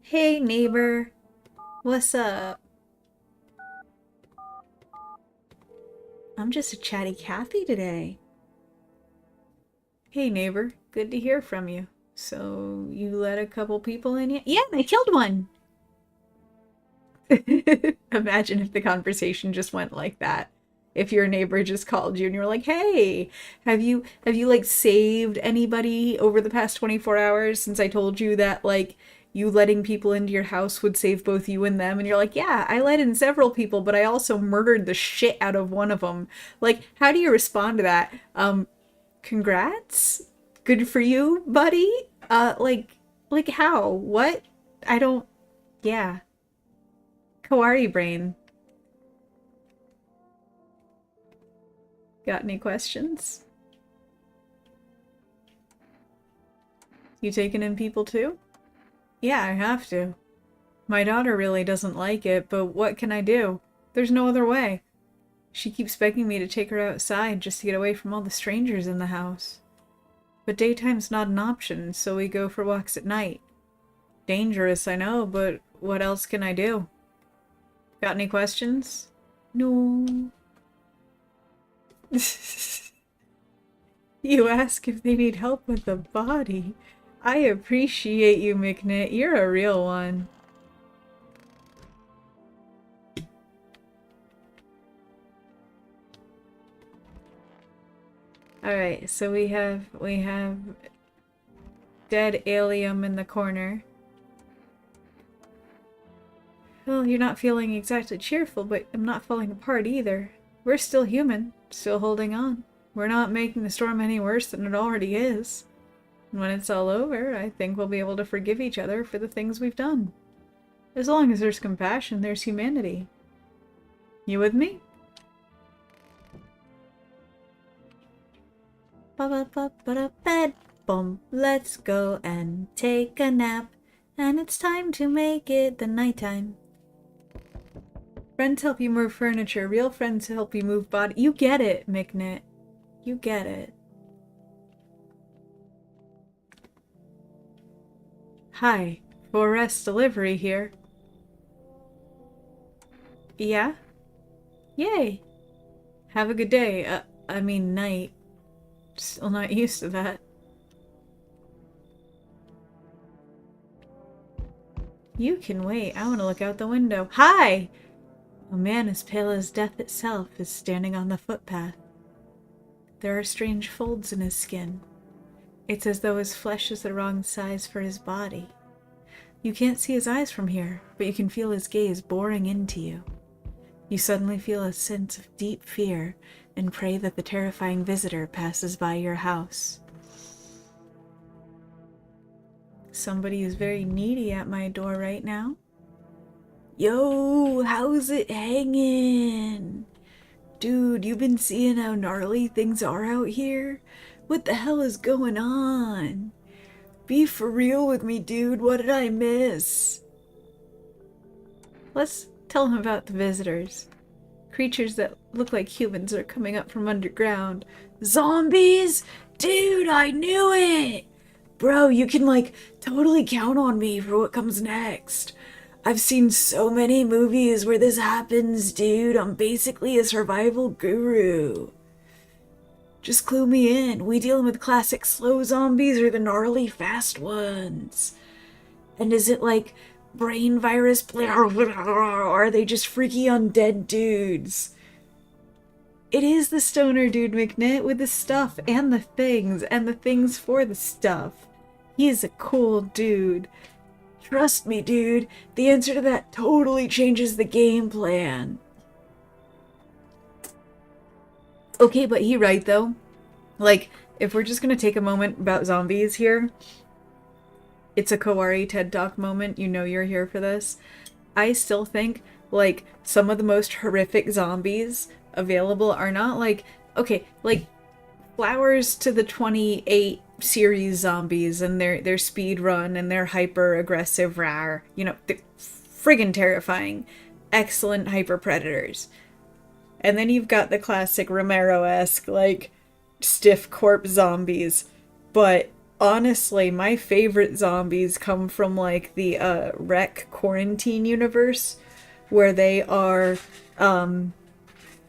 Hey, neighbor. What's up? I'm just a chatty Cathy today. Hey, neighbor. Good to hear from you. So, you let a couple people in yet? Yeah, I killed one! Imagine if the conversation just went like that. If your neighbor just called you and you were like, hey, have you like saved anybody over the past 24 hours since I told you that like you letting people into your house would save both you and them? And you're like, yeah, I let in several people, but I also murdered the shit out of one of them. Like, how do you respond to that? Congrats? Good for you, buddy? Like how? What? I don't... Yeah. Kawari brain. Got any questions? You taking in people too? Yeah, I have to. My daughter really doesn't like it, but what can I do? There's no other way. She keeps begging me to take her outside just to get away from all the strangers in the house. But daytime's not an option, so we go for walks at night. Dangerous, I know, but what else can I do? Got any questions? No. You ask if they need help with the body. I appreciate you, McNit. You're a real one. Alright, so we have dead alien in the corner. Well, you're not feeling exactly cheerful, but I'm not falling apart either. We're still human, still holding on. We're not making the storm any worse than it already is. And when it's all over, I think we'll be able to forgive each other for the things we've done. As long as there's compassion, there's humanity. You with me? Bed, boom, let's go and take a nap. And it's time to make it the nighttime. Friends help you move furniture. Real friends help you move body. You get it, McNit. You get it. Hi, for rest delivery here. Yeah? Yay. Have a good day. I mean night. Still not used to that. You can wait. I want to look out the window. Hi! A man as pale as death itself is standing on the footpath. There are strange folds in his skin. It's as though his flesh is the wrong size for his body. You can't see his eyes from here, but you can feel his gaze boring into you. You suddenly feel a sense of deep fear and pray that the terrifying visitor passes by your house. Somebody is very needy at my door right now. Yo, how's it hanging? Dude, you been seeing how gnarly things are out here? What the hell is going on? Be for real with me, dude. What did I miss? Let's tell him about the visitors. Creatures that look like humans are coming up from underground. Zombies? Dude, I knew it! Bro, you can, totally count on me for what comes next. I've seen so many movies where this happens, dude. I'm basically a survival guru. Just clue me in. We dealing with classic slow zombies or the gnarly fast ones? And is it brain virus, or are they just freaky undead dudes? It is the stoner dude, McNit, with the stuff and the things for the stuff. He's a cool dude. Trust me, dude, the answer to that totally changes the game plan. Okay, but he right, though. If we're just gonna take a moment about zombies here, it's a Kawari TED Talk moment, you know you're here for this. I still think, some of the most horrific zombies available are not Flowers to the 28 series zombies and their speed run and their hyper aggressive rar. They're friggin' terrifying. Excellent hyper predators. And then you've got the classic Romero-esque, stiff corpse zombies. But honestly, my favorite zombies come from the Rec Quarantine universe, where they are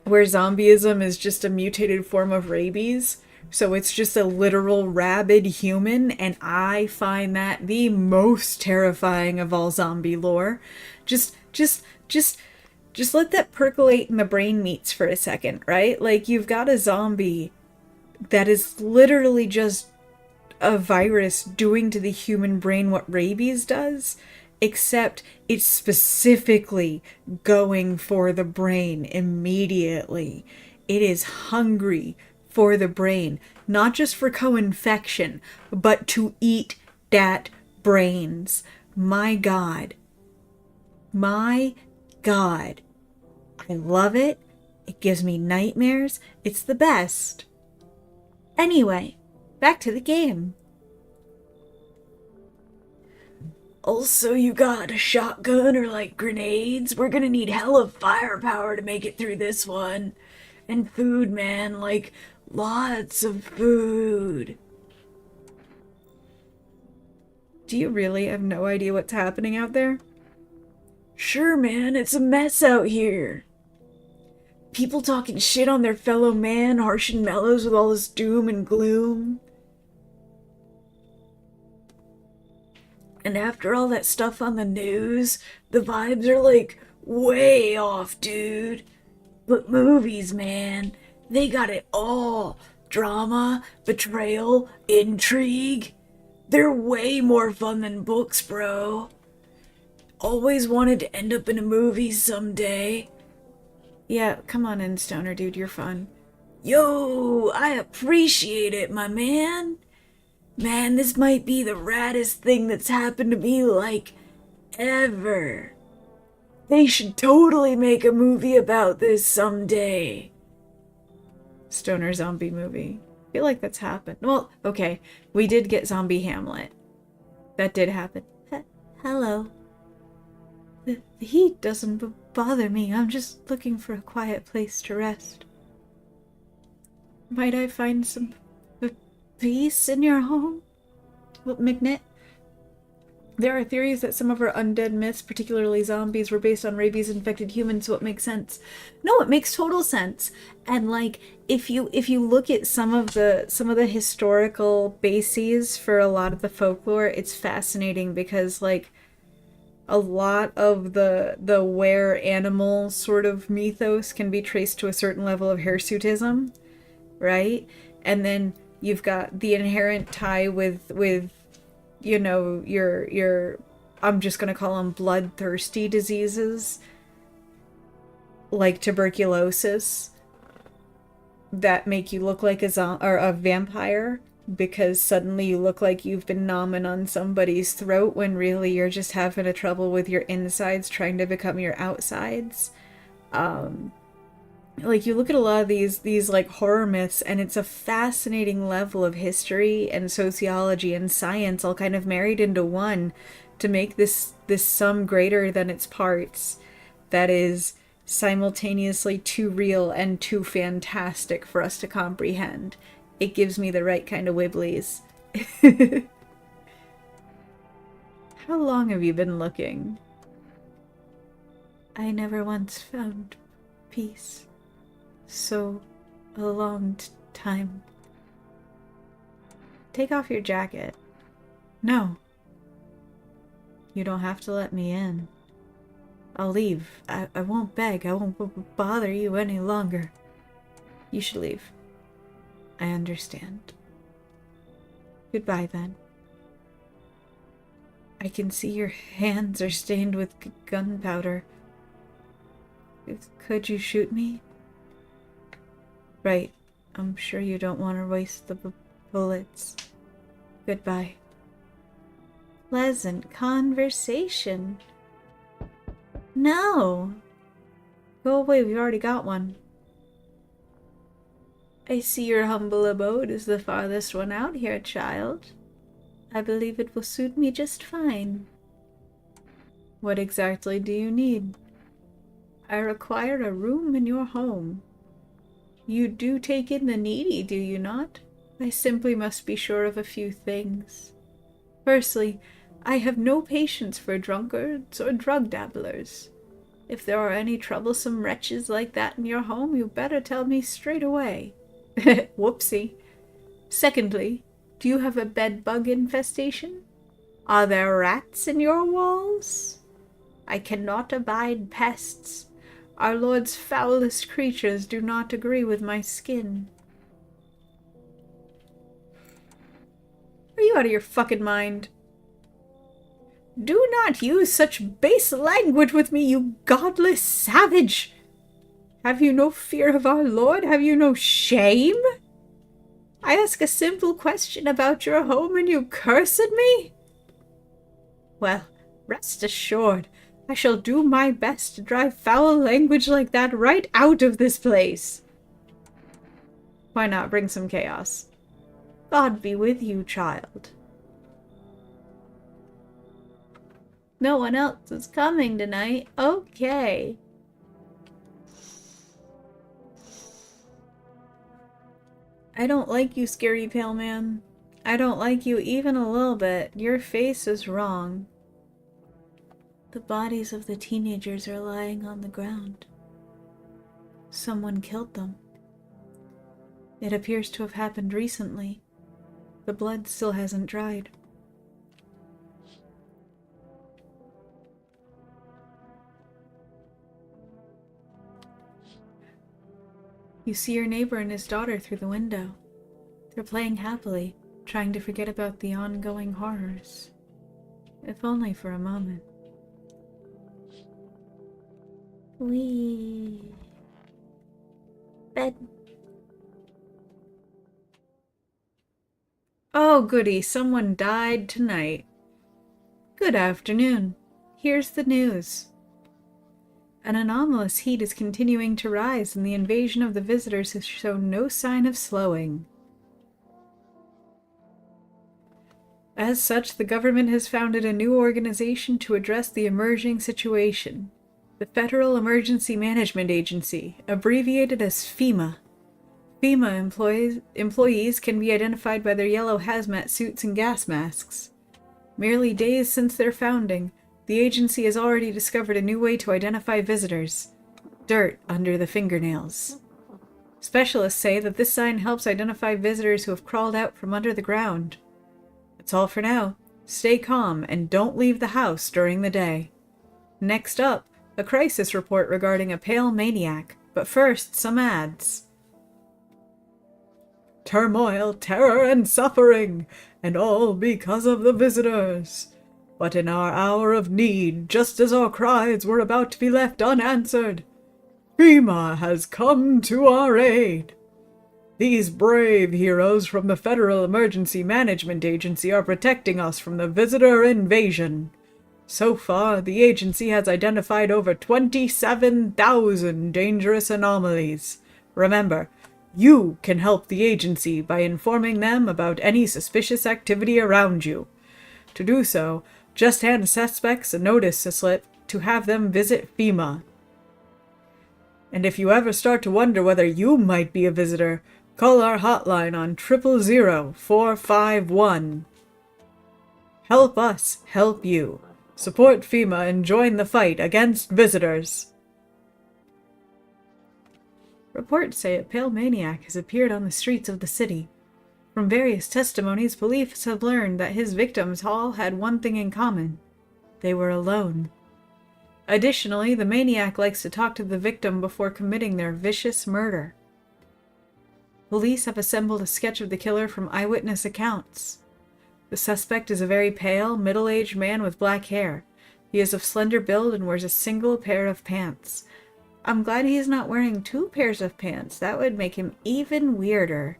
where zombieism is just a mutated form of rabies. So it's just a literal rabid human, and I find that the most terrifying of all zombie lore. Just let that percolate in the brain meats for a second, right? You've got a zombie that is literally just a virus doing to the human brain what rabies does, except it's specifically going for the brain immediately. It is hungry for the brain, not just for co-infection, but to eat that brains. My God. My God. I love it. It gives me nightmares. It's the best. Anyway, back to the game. Also, you got a shotgun or grenades? We're gonna need hella firepower to make it through this one. And food, man, lots of food. Do you really have no idea what's happening out there? Sure, man, it's a mess out here. People talking shit on their fellow man, harsh and mellows with all this doom and gloom. And after all that stuff on the news, the vibes are like way off, dude. But movies, man, they got it all. Drama, betrayal, intrigue. They're way more fun than books, bro. Always wanted to end up in a movie someday. Yeah, come on in, Stoner dude, you're fun. Yo, I appreciate it, my man. Man, this might be the raddest thing that's happened to me, like, ever. They should totally make a movie about this someday. Stoner zombie movie. I feel like that's happened. Well, okay, we did get zombie Hamlet. That did happen. Hello. The heat doesn't bother me. I'm just looking for a quiet place to rest. Might I find some peace in your home? Well, McNitt, there are theories that some of our undead myths, particularly zombies, were based on rabies-infected humans, so it makes sense. No, it makes total sense. And like, if you look at some of the historical bases for a lot of the folklore, it's fascinating because like a lot of the were animal sort of mythos can be traced to a certain level of hirsutism, right? And then you've got the inherent tie with you know, your I'm just gonna call them bloodthirsty diseases like tuberculosis that make you look like a vampire because suddenly you look like you've been nomming on somebody's throat when really you're just having a trouble with your insides trying to become your outsides. Like you look at a lot of these like horror myths and it's a fascinating level of history and sociology and science all kind of married into one to make this sum greater than its parts that is simultaneously too real and too fantastic for us to comprehend. It gives me the right kind of wibblies. How long have you been looking? I never once found peace. So, a long time. Take off your jacket. No. You don't have to let me in. I'll leave. I won't beg. I won't bother you any longer. You should leave. I understand. Goodbye, then. I can see your hands are stained with gunpowder. Could you shoot me? Right. I'm sure you don't want to waste the bullets. Goodbye. Pleasant conversation. No! Go away, we've already got one. I see your humble abode is the farthest one out here, child. I believe it will suit me just fine. What exactly do you need? I require a room in your home. You do take in the needy, do you not? I simply must be sure of a few things. Firstly, I have no patience for drunkards or drug dabblers. If there are any troublesome wretches like that in your home, you better tell me straight away. Whoopsie. Secondly, do you have a bed-bug infestation? Are there rats in your walls? I cannot abide pests. Our Lord's foulest creatures do not agree with my skin. Are you out of your fucking mind? Do not use such base language with me, you godless savage! Have you no fear of our Lord? Have you no shame? I ask a simple question about your home and you curse at me? Well, rest assured, I shall do my best to drive foul language like that right out of this place. Why not bring some chaos? God be with you, child. No one else is coming tonight. Okay. I don't like you, scaredy pale man. I don't like you even a little bit. Your face is wrong. The bodies of the teenagers are lying on the ground. Someone killed them. It appears to have happened recently. The blood still hasn't dried. You see your neighbor and his daughter through the window. They're playing happily, trying to forget about the ongoing horrors. If only for a moment. Bed. Oh, goody, someone died tonight. Good afternoon. Here's the news. An anomalous heat is continuing to rise, and the invasion of the visitors has shown no sign of slowing. As such, the government has founded a new organization to address the emerging situation. The Federal Emergency Management Agency, abbreviated as FEMA. FEMA employees can be identified by their yellow hazmat suits and gas masks. Merely days since their founding, the agency has already discovered a new way to identify visitors: dirt under the fingernails. Specialists say that this sign helps identify visitors who have crawled out from under the ground. That's all for now. Stay calm and don't leave the house during the day. Next up, a crisis report regarding a pale maniac, but first, some ads. Turmoil, terror, and suffering, and all because of the visitors. But in our hour of need, just as our cries were about to be left unanswered, FEMA has come to our aid. These brave heroes from the Federal Emergency Management Agency are protecting us from the visitor invasion. So far, the agency has identified over 27,000 dangerous anomalies. Remember, you can help the agency by informing them about any suspicious activity around you. To do so, just hand suspects a notice slip to have them visit FEMA. And if you ever start to wonder whether you might be a visitor, call our hotline on 000-451. Help us help you. Support FEMA and join the fight against visitors. Reports say a pale maniac has appeared on the streets of the city. From various testimonies, police have learned that his victims all had one thing in common. They were alone. Additionally, the maniac likes to talk to the victim before committing their vicious murder. Police have assembled a sketch of the killer from eyewitness accounts. The suspect is a very pale, middle-aged man with black hair. He is of slender build and wears a single pair of pants. I'm glad he's not wearing 2 pairs of pants. That would make him even weirder.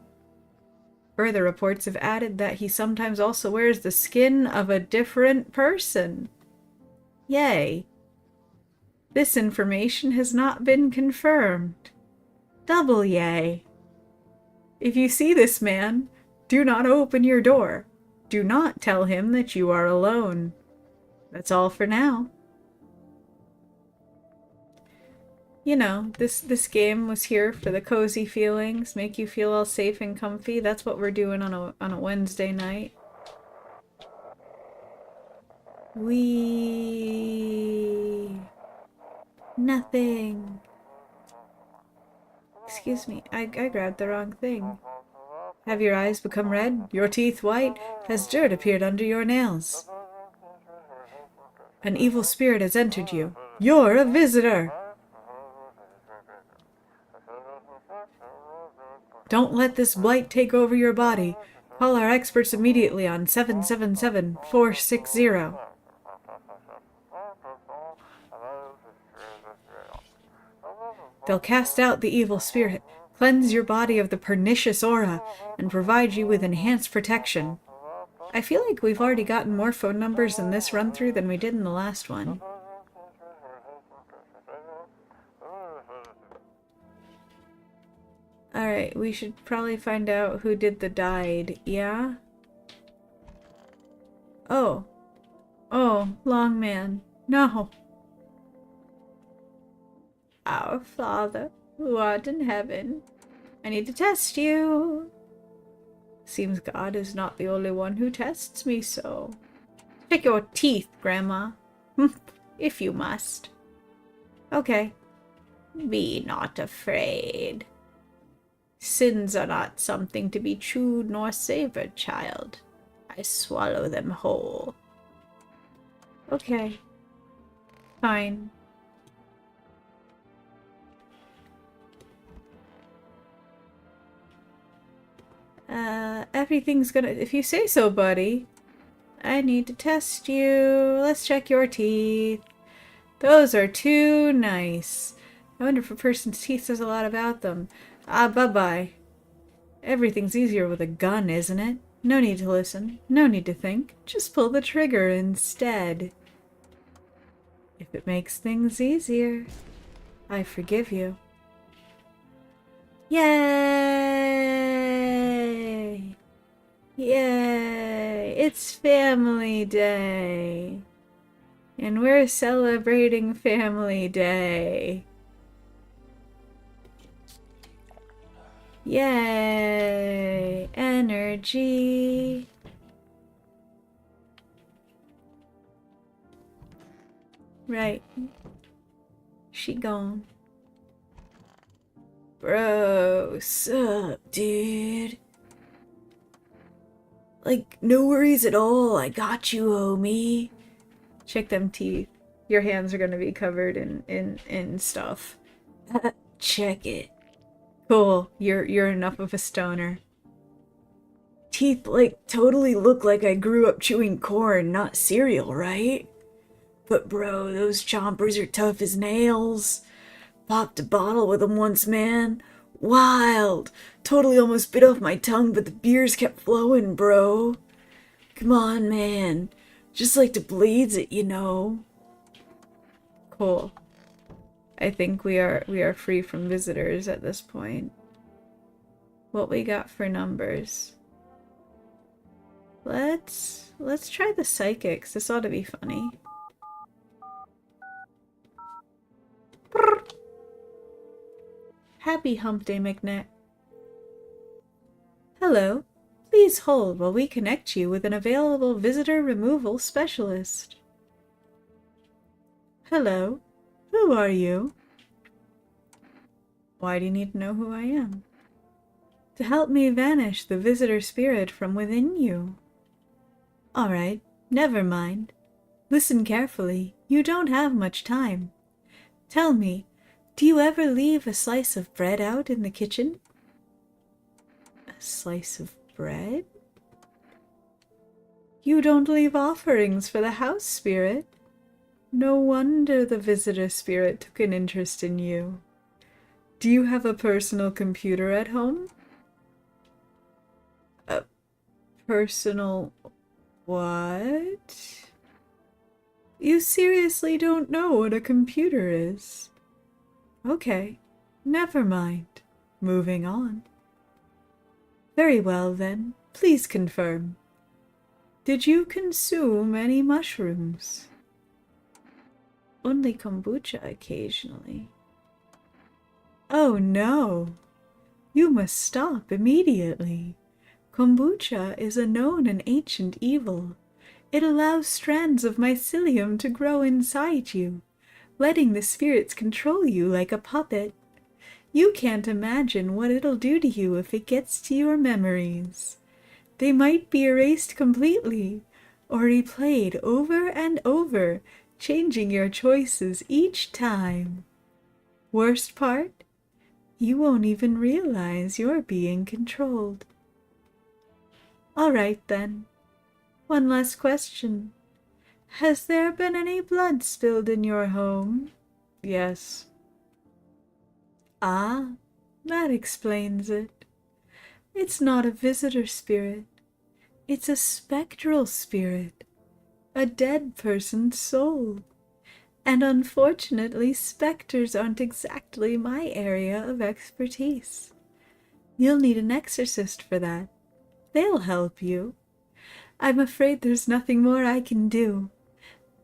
Further reports have added that he sometimes also wears the skin of a different person. Yay. This information has not been confirmed. Double yay. If you see this man, do not open your door. Do not tell him that you are alone. That's all for now. You know, this game was here for the cozy feelings, make you feel all safe and comfy. That's what we're doing on a Wednesday night. Nothing. Excuse me, I grabbed the wrong thing. Have your eyes become red? Your teeth white? Has dirt appeared under your nails? An evil spirit has entered you. You're a visitor! Don't let this blight take over your body. Call our experts immediately on 777-460. They'll cast out the evil spirit, cleanse your body of the pernicious aura, and provide you with enhanced protection. I feel like we've already gotten more phone numbers in this run-through than we did in the last one. Alright, we should probably find out who did the died, yeah? Oh. Oh, long man. No. Our Father, who art in heaven, I need to test you. Seems God is not the only one who tests me so. Pick your teeth, Grandma. If you must. Okay. Be not afraid. Sins are not something to be chewed nor savored, child. I swallow them whole. Okay. Fine. Everything's gonna... If you say so, buddy. I need to test you. Let's check your teeth. Those are too nice. I wonder if a person's teeth says a lot about them. Bye-bye. Everything's easier with a gun, isn't it? No need to listen. No need to think. Just pull the trigger instead. If it makes things easier, I forgive you. Yay! Yay! It's Family Day! And we're celebrating Family Day. Yay! Energy! Right. She gone. Bro, sup, dude? Like, no worries at all. I got you, homie. Check them teeth. Your hands are gonna be covered in stuff. Check it. Cool. You're enough of a stoner. Teeth, like, totally look like I grew up chewing corn, not cereal, right? But bro, those chompers are tough as nails. Popped a bottle with them once, man. Wild. Totally almost bit off my tongue, but the beers kept flowing, bro. Come on, man. Just like to bleeds it, you know. Cool. I think we are free from visitors at this point. What we got for numbers? Let's try the psychics. This ought to be funny. Happy Hump Day, McNett. Hello. Please hold while we connect you with an available visitor removal specialist. Hello. Who are you? Why do you need to know who I am? To help me vanish the visitor spirit from within you. Alright, never mind. Listen carefully. You don't have much time. Tell me, do you ever leave a slice of bread out in the kitchen? A slice of bread? You don't leave offerings for the house spirit. No wonder the visitor spirit took an interest in you. Do you have a personal computer at home? A personal what? You seriously don't know what a computer is? Okay, never mind. Moving on. Very well then, please confirm. Did you consume any mushrooms? Only kombucha occasionally. Oh no! You must stop immediately. Kombucha is a known and ancient evil. It allows strands of mycelium to grow inside you, letting the spirits control you like a puppet. You can't imagine what it'll do to you if it gets to your memories. They might be erased completely, or replayed over and over, changing your choices each time. Worst part? You won't even realize you're being controlled. All right then. One last question. Has there been any blood spilled in your home? Yes. Ah, that explains it. It's not a visitor spirit. It's a spectral spirit. A dead person's soul. And unfortunately, specters aren't exactly my area of expertise. You'll need an exorcist for that. They'll help you. I'm afraid there's nothing more I can do.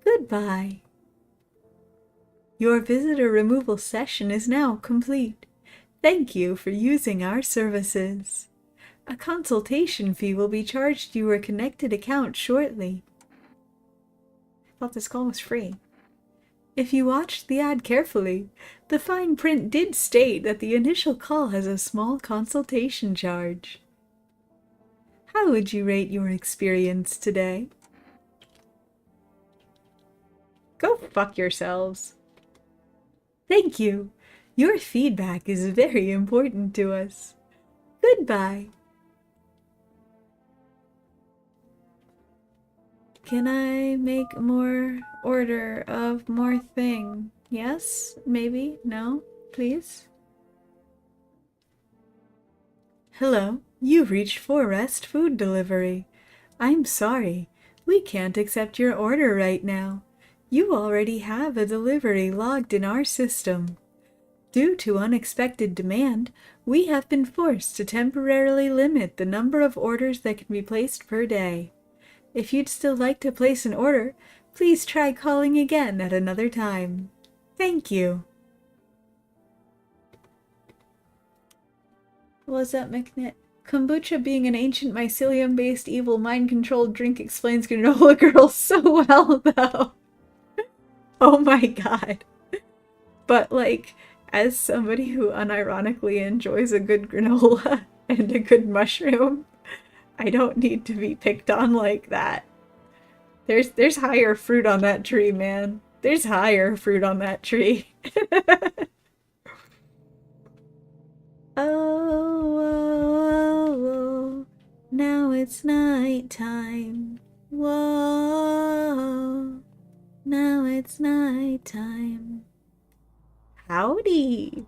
Goodbye. Your visitor removal session is now complete. Thank you for using our services. A consultation fee will be charged to your connected account shortly. I thought this call was free. If you watched the ad carefully, the fine print did state that the initial call has a small consultation charge. How would you rate your experience today? Go fuck yourselves. Thank you. Your feedback is very important to us. Goodbye. Can I make more order of more thing? Yes? Maybe? No? Please? Hello, you've reached Forest Food Delivery. I'm sorry, we can't accept your order right now. You already have a delivery logged in our system. Due to unexpected demand, we have been forced to temporarily limit the number of orders that can be placed per day. If you'd still like to place an order, please try calling again at another time. Thank you. What's up, McNitt? Kombucha being an ancient mycelium-based evil mind-controlled drink explains granola girls so well, though. Oh my god. But, like, as somebody who unironically enjoys a good granola and a good mushroom, I don't need to be picked on like that. There's higher fruit on that tree, man. There's higher fruit on that tree. Oh, oh, oh, oh, now it's night time. Whoa, now it's night time. Howdy.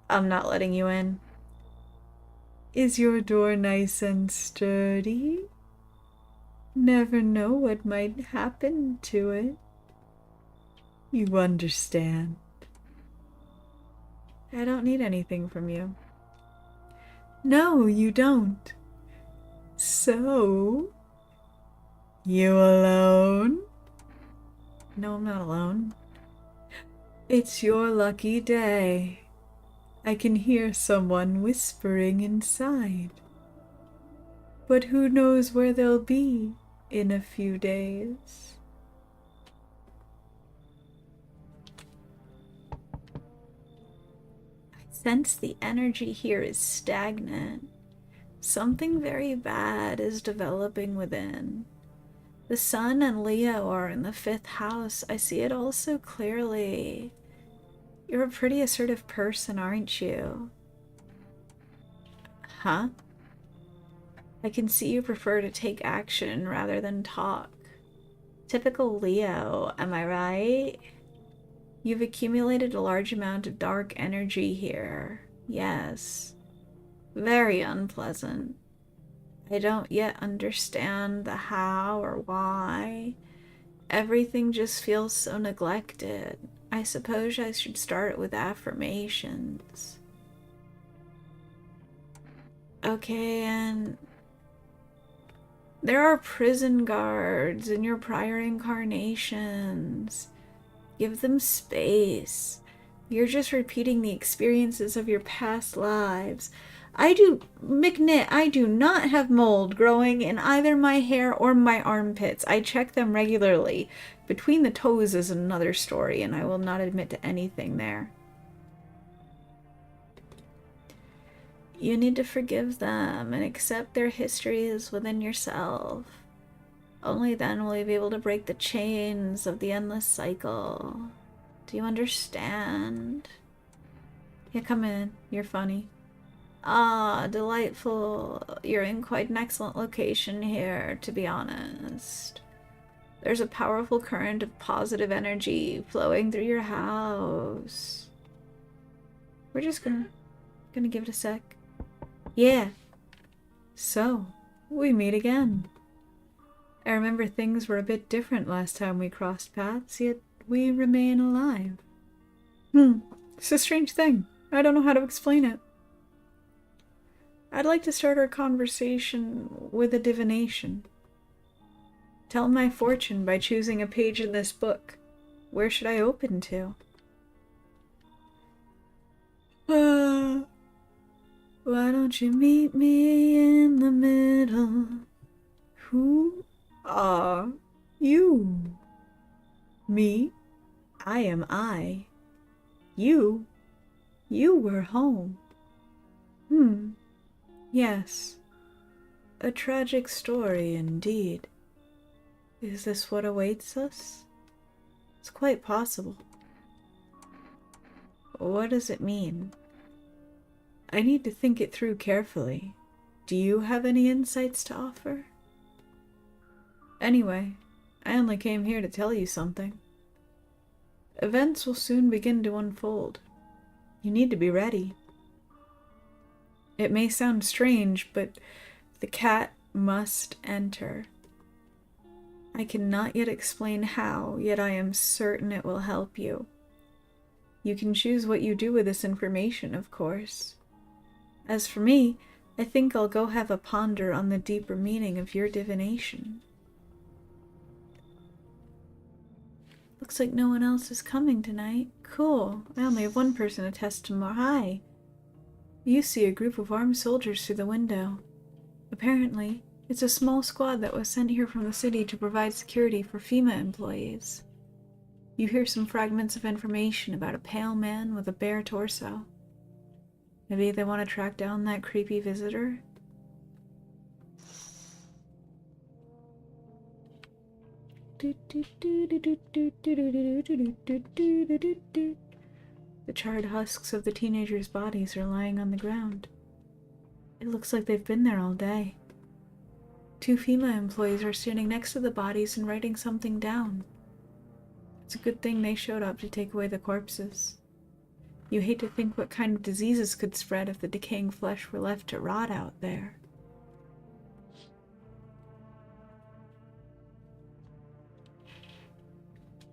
I'm not letting you in. Is your door nice and sturdy? Never know what might happen to it. You understand. I don't need anything from you. No, you don't. So, you alone? No, I'm not alone. It's your lucky day. I can hear someone whispering inside. But who knows where they'll be in a few days? Sense the energy here is stagnant. Something very bad is developing within. The Sun and Leo are in the 5th house. I see it all so clearly. You're a pretty assertive person, aren't you? Huh? I can see you prefer to take action rather than talk. Typical Leo, am I right? You've accumulated a large amount of dark energy here. Yes. Very unpleasant. I don't yet understand the how or why. Everything just feels so neglected. I suppose I should start with affirmations. Okay, and there are prison guards in your prior incarnations. Give them space. You're just repeating the experiences of your past lives. McNitt, I do not have mold growing in either my hair or my armpits. I check them regularly. Between the toes is another story, and I will not admit to anything there. You need to forgive them and accept their histories within yourself. Only then will you be able to break the chains of the endless cycle. Do you understand? Yeah, come in. You're funny. Ah, delightful. You're in quite an excellent location here, to be honest. There's a powerful current of positive energy flowing through your house. We're just gonna give it a sec. Yeah. So, we meet again. I remember things were a bit different last time we crossed paths, yet we remain alive. It's a strange thing. I don't know how to explain it. I'd like to start our conversation with a divination. Tell my fortune by choosing a page in this book. Where should I open to? Why don't you meet me in the middle? Who are you? Me? I am I. You? You were home. Yes. A tragic story indeed. Is this what awaits us? It's quite possible. What does it mean? I need to think it through carefully. Do you have any insights to offer? Anyway, I only came here to tell you something. Events will soon begin to unfold. You need to be ready. It may sound strange, but the cat must enter. I cannot yet explain how, yet I am certain it will help you. You can choose what you do with this information, of course. As for me, I think I'll go have a ponder on the deeper meaning of your divination. Looks like no one else is coming tonight. Cool. I only have one person to test tomorrow. Hi. You see a group of armed soldiers through the window. Apparently, it's a small squad that was sent here from the city to provide security for FEMA employees. You hear some fragments of information about a pale man with a bare torso. Maybe they want to track down that creepy visitor? The charred husks of the teenagers' bodies are lying on the ground. It looks like they've been there all day. 2 FEMA employees are standing next to the bodies and writing something down. It's a good thing they showed up to take away the corpses. You hate to think what kind of diseases could spread if the decaying flesh were left to rot out there.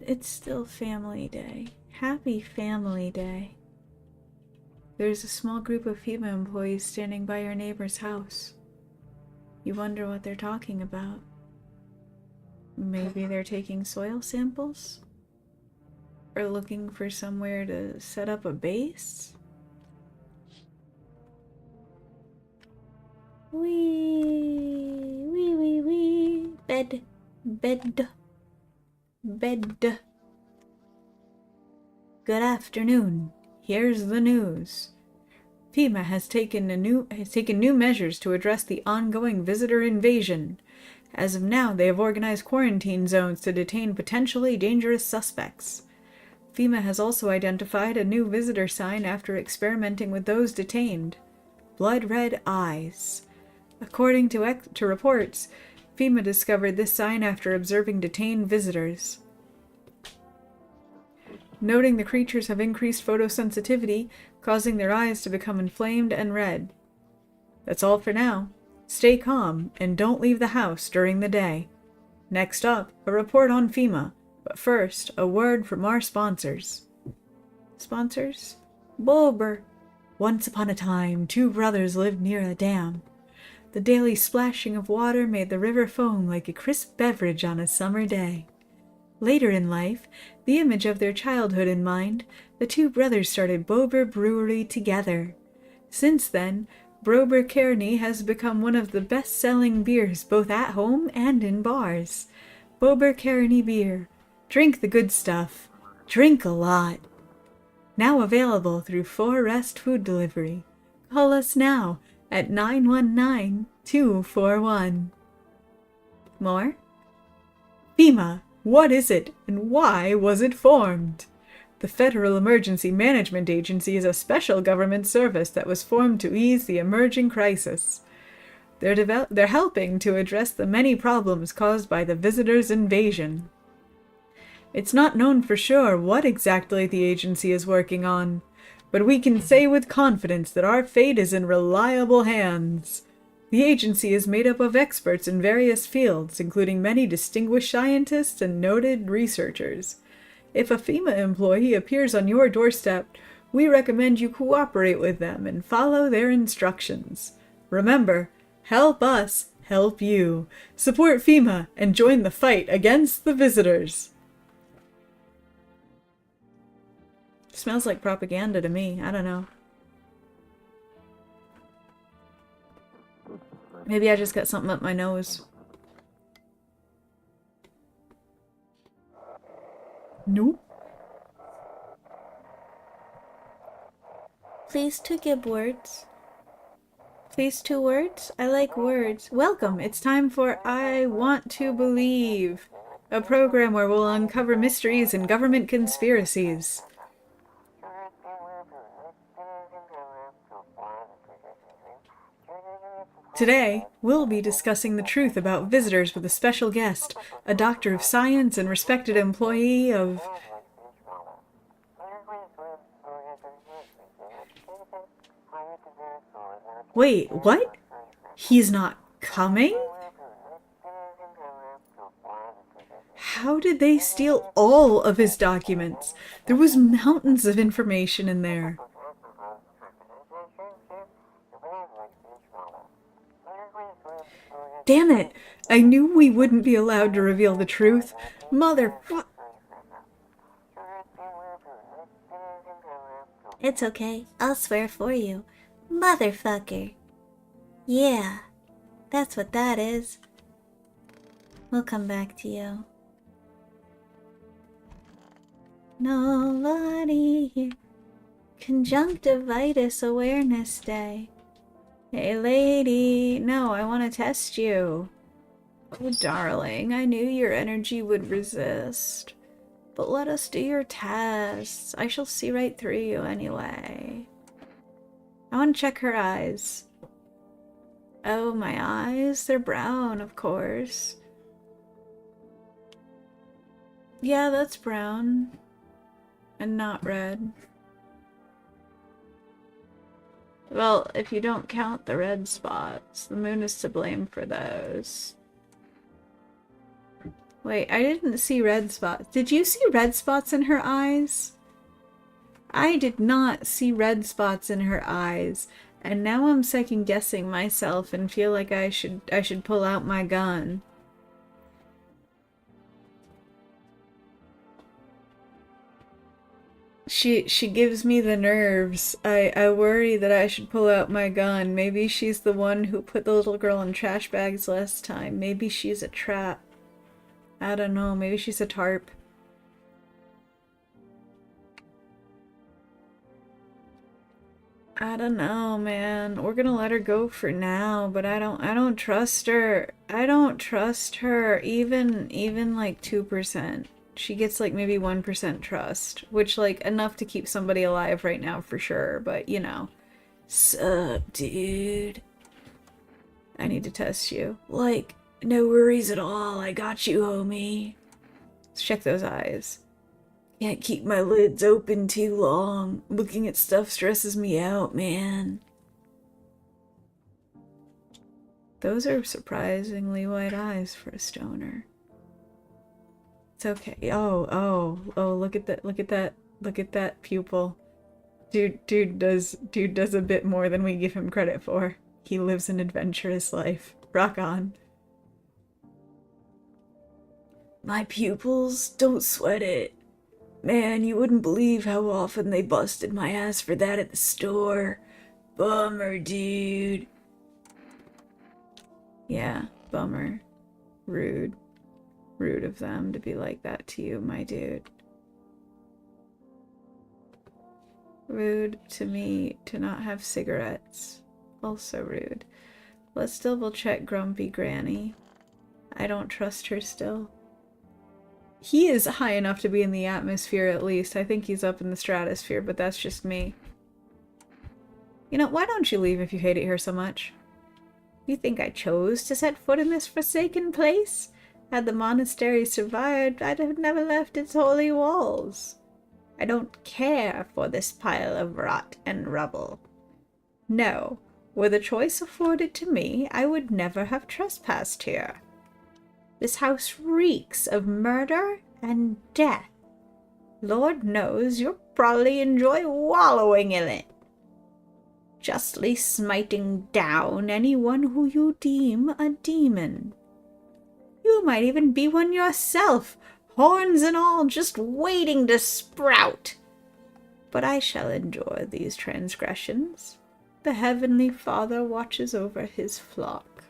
It's still Family Day. Happy Family Day. There's a small group of FEMA employees standing by your neighbor's house. You wonder what they're talking about. Maybe they're taking soil samples? Or looking for somewhere to set up a base? Wee. Bed. Good afternoon. Here's the news. FEMA has taken new measures to address the ongoing visitor invasion. As of now, they have organized quarantine zones to detain potentially dangerous suspects. FEMA has also identified a new visitor sign after experimenting with those detained. Blood red eyes. According to reports, FEMA discovered this sign after observing detained visitors. Noting the creatures have increased photosensitivity, causing their eyes to become inflamed and red. That's all for now. Stay calm and don't leave the house during the day. Next up, a report on FEMA. But first, a word from our sponsors. Sponsors? Bulber. Once upon a time, 2 brothers lived near a dam. The daily splashing of water made the river foam like a crisp beverage on a summer day. Later in life, the image of their childhood in mind, the 2 brothers started Bober Brewery together. Since then, Brober Kearney has become one of the best-selling beers both at home and in bars. Bober Kearney beer. Drink the good stuff. Drink a lot. Now available through 4 Rest Food Delivery. Call us now at 919-241. More? FEMA. What is it, and why was it formed? The Federal Emergency Management Agency is a special government service that was formed to ease the emerging crisis. They're helping to address the many problems caused by the visitors' invasion. It's not known for sure what exactly the agency is working on, but we can say with confidence that our fate is in reliable hands. The agency is made up of experts in various fields, including many distinguished scientists and noted researchers. If a FEMA employee appears on your doorstep, we recommend you cooperate with them and follow their instructions. Remember, help us help you. Support FEMA and join the fight against the visitors. Smells like propaganda to me. I don't know. Maybe I just got something up my nose. Nope. Please to give words. Please 2 words? I like words. Welcome. It's time for I Want to Believe, a program where we'll uncover mysteries and government conspiracies. Today, we'll be discussing the truth about visitors with a special guest, a doctor of science and respected employee of... Wait, what? He's not coming? How did they steal all of his documents? There was mountains of information in there. Damn it! I knew we wouldn't be allowed to reveal the truth. Motherfuck. It's okay. I'll swear for you. Motherfucker. Yeah, that's what that is. We'll come back to you. Nobody here. Conjunctivitis Awareness Day. Hey, lady. No, I want to test you. Oh, darling, I knew your energy would resist. But let us do your tests. I shall see right through you anyway. I want to check her eyes. Oh, my eyes? They're brown, of course. Yeah, that's brown. And not red. Well, if you don't count the red spots, the moon is to blame for those. Wait, I didn't see red spots. Did you see red spots in her eyes? I did not see red spots in her eyes, and now I'm second guessing myself and feel like I should pull out my gun. She gives me the nerves. I worry that I should pull out my gun. Maybe she's the one who put the little girl in trash bags last time. Maybe she's a trap. I don't know. Maybe she's a tarp. I don't know, man. We're gonna let her go for now, but I don't trust her. I don't trust her even like 2%. She gets like maybe 1% trust, which like enough to keep somebody alive right now for sure, but you know. Sup, dude? I need to test you. Like, no worries at all. I got you, homie. Let's check those eyes. Can't keep my lids open too long. Looking at stuff stresses me out, man. Those are surprisingly white eyes for a stoner. It's okay. Oh, look at that, look at that pupil. Dude does a bit more than we give him credit for. He lives an adventurous life. Rock on. My pupils? Don't sweat it. Man, you wouldn't believe how often they busted my ass for that at the store. Bummer, dude. Yeah, bummer. Rude. Rude of them to be like that to you, my dude. Rude to me to not have cigarettes. Also rude. Let's double check Grumpy Granny. I don't trust her still. He is high enough to be in the atmosphere at least. I think he's up in the stratosphere, but that's just me. You know, why don't you leave if you hate it here so much? You think I chose to set foot in this forsaken place? Had the monastery survived, I'd have never left its holy walls. I don't care for this pile of rot and rubble. No, were the choice afforded to me, I would never have trespassed here. This house reeks of murder and death. Lord knows you'll probably enjoy wallowing in it, justly smiting down anyone who you deem a demon. You might even be one yourself, horns and all, just waiting to sprout. But I shall endure these transgressions. The Heavenly Father watches over his flock.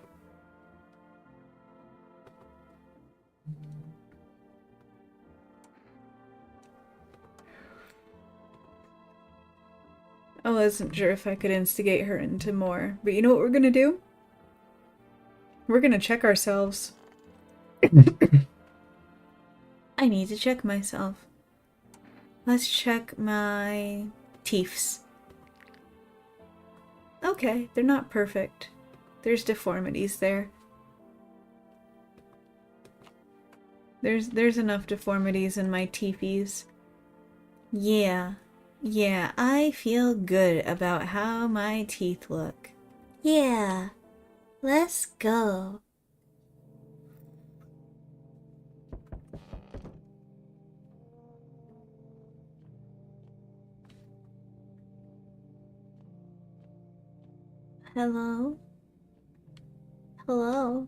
I wasn't sure if I could instigate her into more, but you know what we're gonna do? We're gonna check ourselves. I need to check myself. Let's check my teeths. Okay, they're not perfect. There's deformities there. There's enough deformities in my teethies. Yeah, I feel good about how my teeth look. Yeah, let's go. Hello? Hello?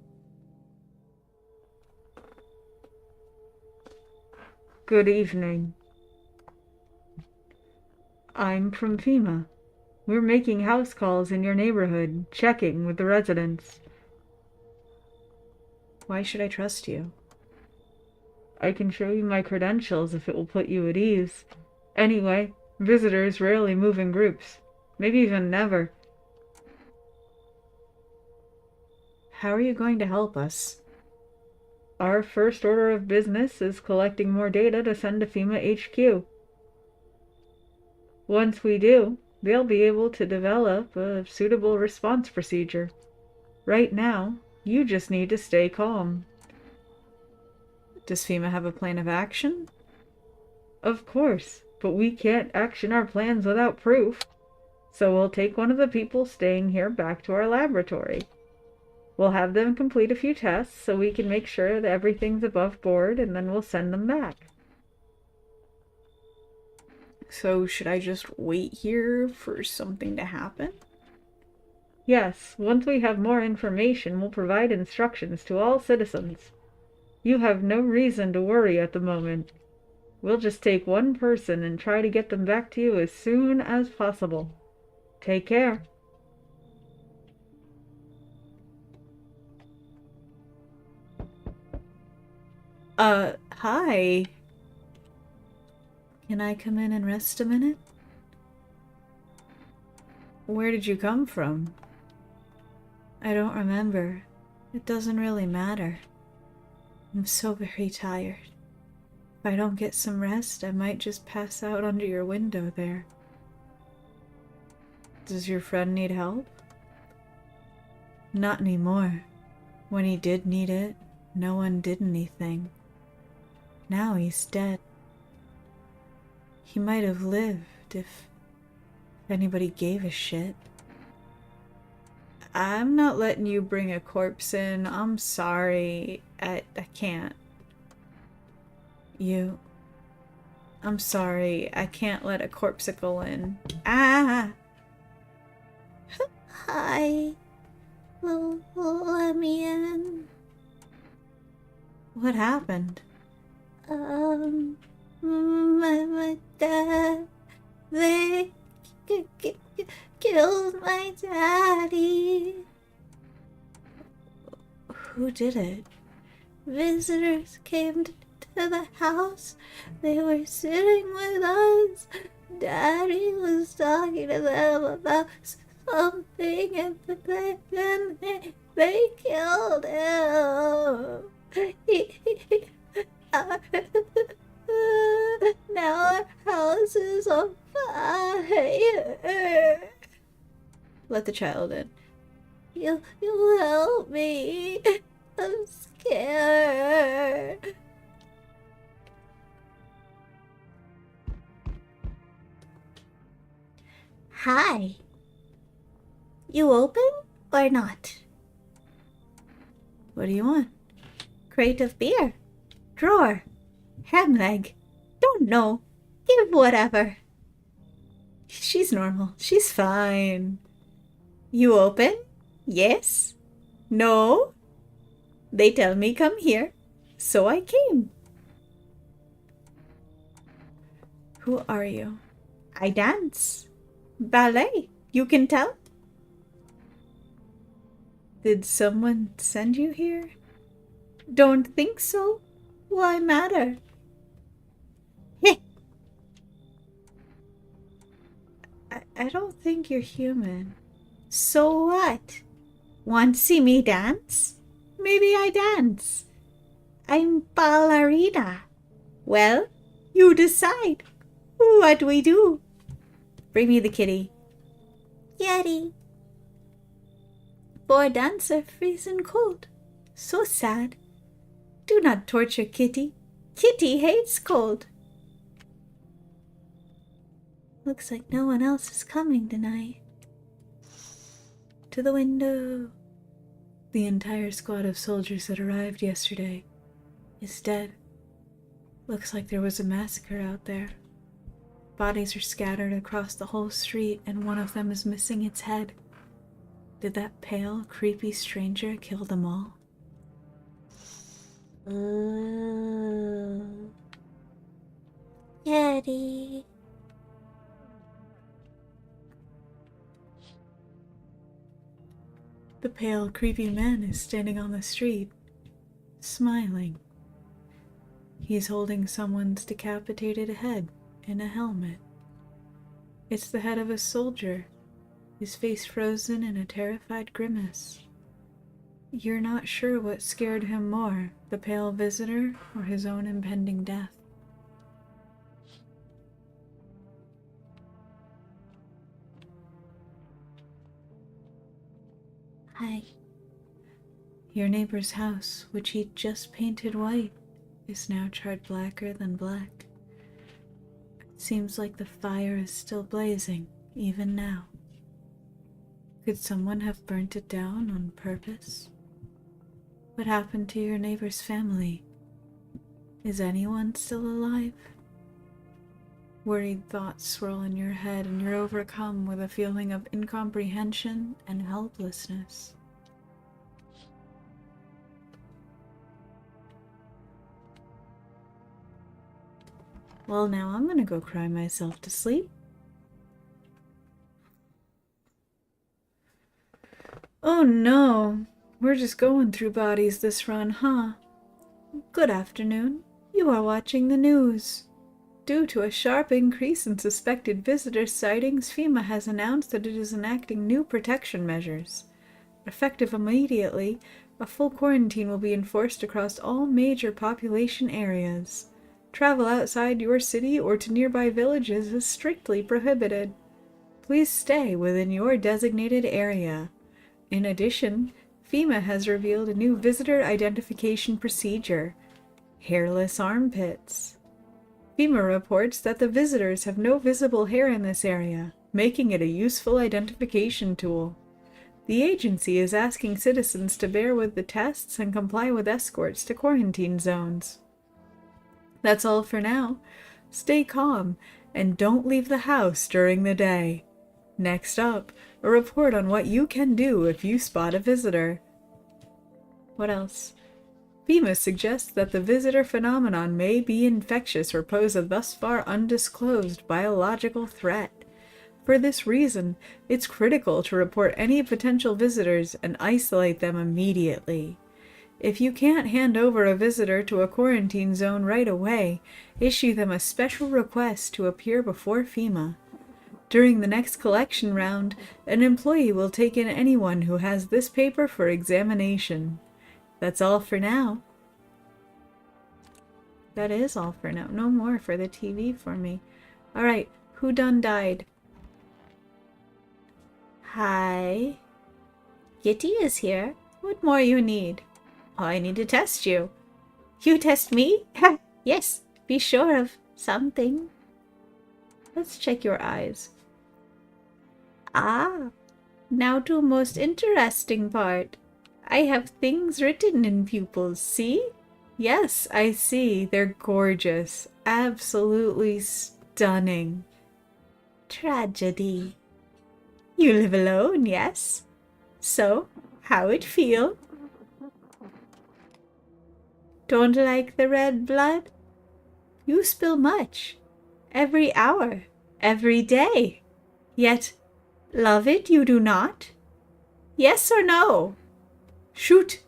Good evening. I'm from FEMA. We're making house calls in your neighborhood, checking with the residents. Why should I trust you? I can show you my credentials if it will put you at ease. Anyway, visitors rarely move in groups. Maybe even never. How are you going to help us? Our first order of business is collecting more data to send to FEMA HQ. Once we do, they'll be able to develop a suitable response procedure. Right now, you just need to stay calm. Does FEMA have a plan of action? Of course, but we can't action our plans without proof. So we'll take one of the people staying here back to our laboratory. We'll have them complete a few tests so we can make sure that everything's above board, and then we'll send them back. So should I just wait here for something to happen? Yes, once we have more information, we'll provide instructions to all citizens. You have no reason to worry at the moment. We'll just take one person and try to get them back to you as soon as possible. Take care. Hi. Can I come in and rest a minute? Where did you come from? I don't remember. It doesn't really matter. I'm so very tired. If I don't get some rest, I might just pass out under your window there. Does your friend need help? Not anymore. When he did need it, no one did anything. Now he's dead. He might have lived if anybody gave a shit. I'm not letting you bring a corpse in. I'm sorry. I can't. I'm sorry. I can't let a corpsicle in. Ah! Hi. Let me in. What happened? My dad. They killed my daddy. Who did it? Visitors came to the house. They were sitting with us. Daddy was talking to them about something, and then they killed him. Now our house is on fire. Let the child in. You help me. I'm scared. Hi. You open or not? What do you want? Crate of beer. Drawer. Ham leg. Don't know. Give whatever. She's normal. She's fine. You open? Yes? No? They tell me come here, so I came. Who are you? I dance. Ballet, you can tell? Did someone send you here? Don't think so. Why matter? I don't think you're human. So what? Want to see me dance? Maybe I dance. I'm ballerina. Well, you decide. What do we do? Bring me the kitty. Yeti. Poor dancer freezing cold. So sad. Do not torture Kitty. Kitty hates cold. Looks like no one else is coming tonight. To the window. The entire squad of soldiers that arrived yesterday is dead. Looks like there was a massacre out there. Bodies are scattered across the whole street, and one of them is missing its head. Did that pale, creepy stranger kill them all? Yeti. The pale, creepy man is standing on the street, smiling. He's holding someone's decapitated head in a helmet. It's the head of a soldier, his face frozen in a terrified grimace. You're not sure what scared him more, the pale visitor or his own impending death. Hi. Your neighbor's house, which he just painted white, is now charred blacker than black. It seems like the fire is still blazing, even now. Could someone have burnt it down on purpose? What happened to your neighbor's family? Is anyone still alive? Worried thoughts swirl in your head, and you're overcome with a feeling of incomprehension and helplessness. Well, now I'm gonna go cry myself to sleep. Oh no, we're just going through bodies this run, huh? Good afternoon. You are watching the news. Due to a sharp increase in suspected visitor sightings, FEMA has announced that it is enacting new protection measures. Effective immediately, a full quarantine will be enforced across all major population areas. Travel outside your city or to nearby villages is strictly prohibited. Please stay within your designated area. In addition, FEMA has revealed a new visitor identification procedure: hairless armpits. FEMA reports that the visitors have no visible hair in this area, making it a useful identification tool. The agency is asking citizens to bear with the tests and comply with escorts to quarantine zones. That's all for now. Stay calm and don't leave the house during the day. Next up, a report on what you can do if you spot a visitor. What else? FEMA suggests that the visitor phenomenon may be infectious or pose a thus far undisclosed biological threat. For this reason, it's critical to report any potential visitors and isolate them immediately. If you can't hand over a visitor to a quarantine zone right away, issue them a special request to appear before FEMA. During the next collection round, an employee will take in anyone who has this paper for examination. That's all for now. That is all for now. No more for the TV for me. Alright, who done died? Hi. Yeti is here. What more you need? I need to test you. You test me? Yes, be sure of something. Let's check your eyes. Ah, now to most interesting part. I have things written in pupils, see? Yes, I see. They're gorgeous. Absolutely stunning. Tragedy. You live alone, yes? So, how it feel? Don't like the red blood? You spill much. Every hour. Every day. Yet, love it you do not? Yes or no? Shoot!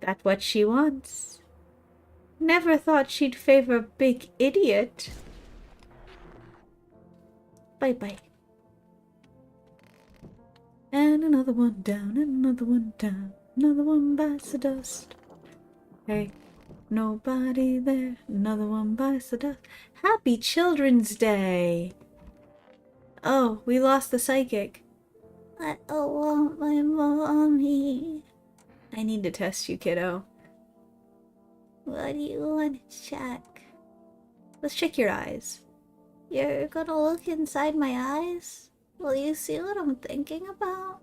That's what she wants. Never thought she'd favor big idiot. Bye-bye. And another one down, and another one down. Another one bites the dust. Hey, nobody there. Another one bites the dust. Happy Children's Day! Oh, we lost the psychic. I don't want my mommy. I need to test you, kiddo. What do you want to check? Let's check your eyes. You're gonna look inside my eyes? Will you see what I'm thinking about?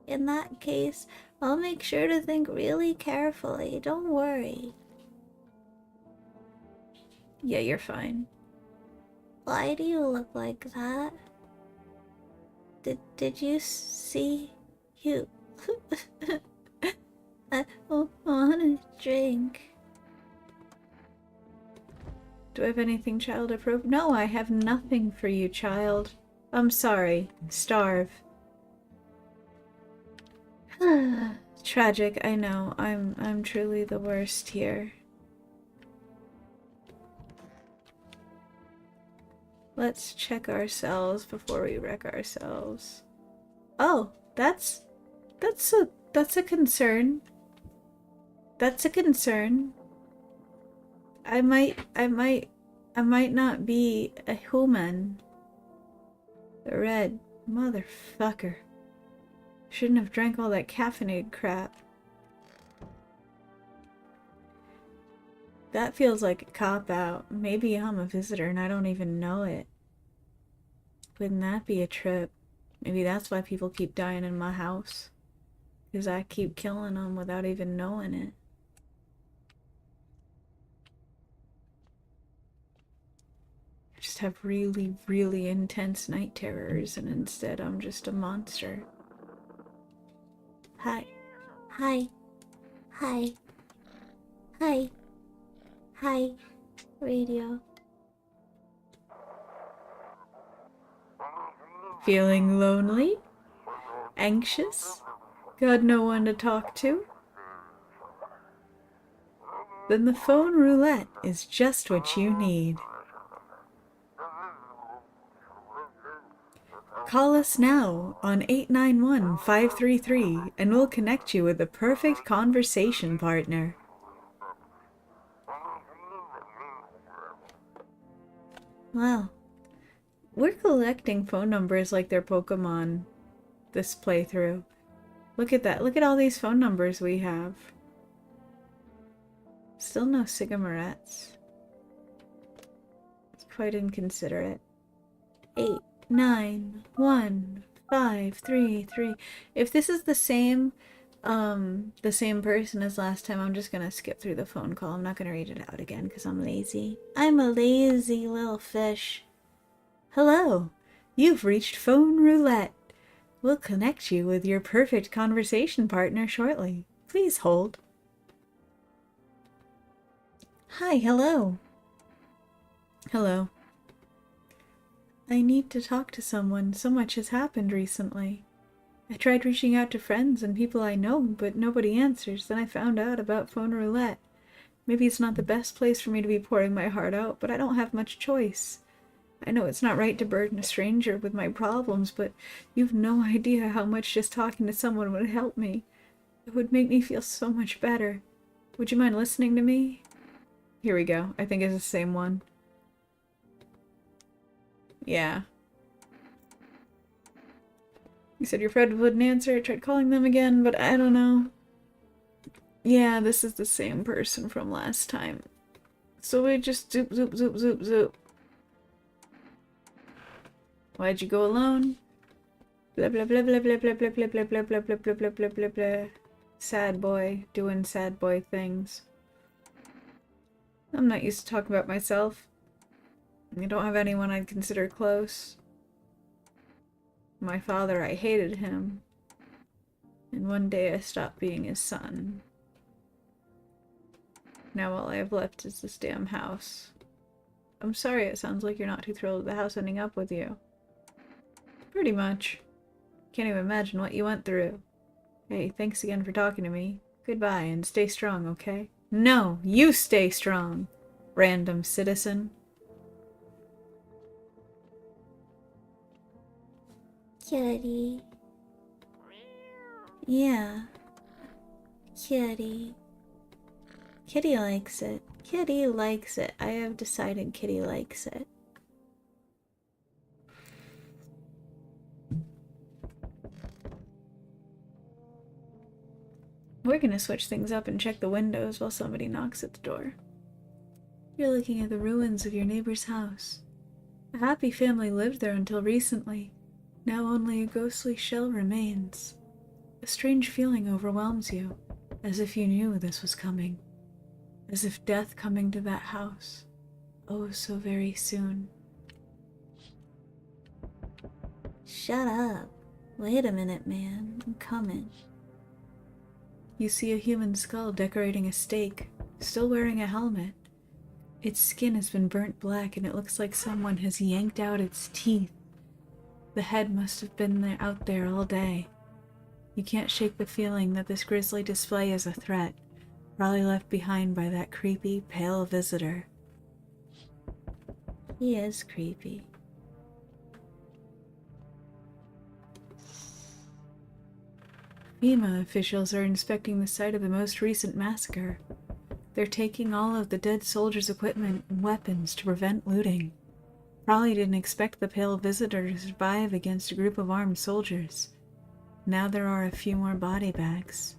In that case, I'll make sure to think really carefully. Don't worry. Yeah, you're fine. Why do you look like that? Did you see you? I want a drink. Do I have anything child appropriate? No, I have nothing for you, child. I'm sorry. Starve. Tragic, I know. I'm truly the worst here. Let's check ourselves before we wreck ourselves. Oh, that's a concern. That's a concern. I might not be a Hooman. The red motherfucker. Shouldn't have drank all that caffeinated crap. That feels like a cop-out. Maybe I'm a visitor and I don't even know it. Wouldn't that be a trip? Maybe that's why people keep dying in my house. Because I keep killing them without even knowing it. I just have really, really intense night terrors and instead I'm just a monster. Hi. Hi. Hi. Hi. Hi. Radio. Feeling lonely? Anxious? Got no one to talk to? Then the phone roulette is just what you need. Call us now on 891-533 and we'll connect you with the perfect conversation partner. Wow. We're collecting phone numbers like they're Pokemon this playthrough. Look at that. Look at all these phone numbers we have. Still no cigarettes. It's quite inconsiderate. 891-533. If this is the same person as last time, I'm just gonna skip through the phone call. I'm not gonna read it out again because I'm lazy. I'm a lazy little fish. Hello, you've reached Phone Roulette. We'll connect you with your perfect conversation partner shortly. Please hold. Hi, hello. Hello. I need to talk to someone. So much has happened recently. I tried reaching out to friends and people I know, but nobody answers. Then I found out about Phone Roulette. Maybe it's not the best place for me to be pouring my heart out, but I don't have much choice. I know it's not right to burden a stranger with my problems, but you've no idea how much just talking to someone would help me. It would make me feel so much better. Would you mind listening to me? Here we go. I think it's the same one. Yeah. You said your friend wouldn't answer. I tried calling them again, but I don't know. Yeah, this is the same person from last time. So we just zoop, zoop, zoop, zoop, zoop. Why'd you go alone? Blah, blah, blah, blah, blah, blah, blah, blah, blah, blah, blah, blah, blah, blah, blah, blah, blah. Sad boy, doing sad boy things. I'm not used to talking about myself. I don't have anyone I'd consider close. My father, I hated him. And one day I stopped being his son. Now all I have left is this damn house. I'm sorry it sounds like you're not too thrilled with the house ending up with you. Pretty much. Can't even imagine what you went through. Hey, thanks again for talking to me. Goodbye, and stay strong, okay? No, you stay strong, random citizen. Kitty. Yeah. Kitty. Kitty likes it. Kitty likes it. I have decided Kitty likes it. We're gonna switch things up and check the windows while somebody knocks at the door. You're looking at the ruins of your neighbor's house. A happy family lived there until recently. Now only a ghostly shell remains. A strange feeling overwhelms you, as if you knew this was coming. As if death coming to that house. Oh, so very soon. Shut up. Wait a minute, man. I'm coming. You see a human skull decorating a stake, still wearing a helmet. Its skin has been burnt black and it looks like someone has yanked out its teeth. The head must have been out there all day. You can't shake the feeling that this grisly display is a threat, probably left behind by that creepy, pale visitor. He is creepy. FEMA officials are inspecting the site of the most recent massacre. They're taking all of the dead soldiers' equipment and weapons to prevent looting. Probably didn't expect the pale visitor to survive against a group of armed soldiers. Now there are a few more body bags.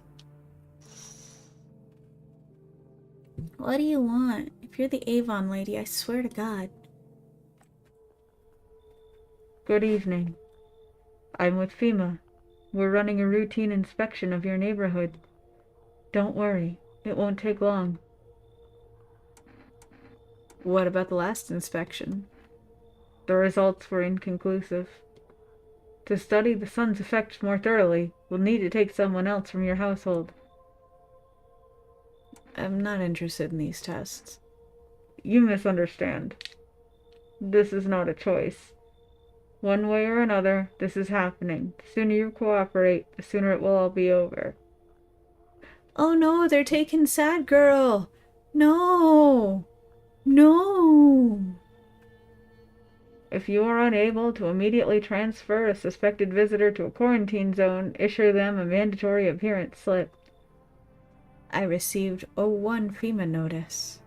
What do you want? If you're the Avon lady, I swear to God. Good evening. I'm with FEMA. We're running a routine inspection of your neighborhood. Don't worry, it won't take long. What about the last inspection? The results were inconclusive. To study the sun's effects more thoroughly, we'll need to take someone else from your household. I'm not interested in these tests. You misunderstand. This is not a choice. One way or another, this is happening. The sooner you cooperate, the sooner it will all be over. Oh no, they're taking Sad Girl! No! No! If you are unable to immediately transfer a suspected visitor to a quarantine zone, issue them a mandatory appearance slip. I received a 01 FEMA notice.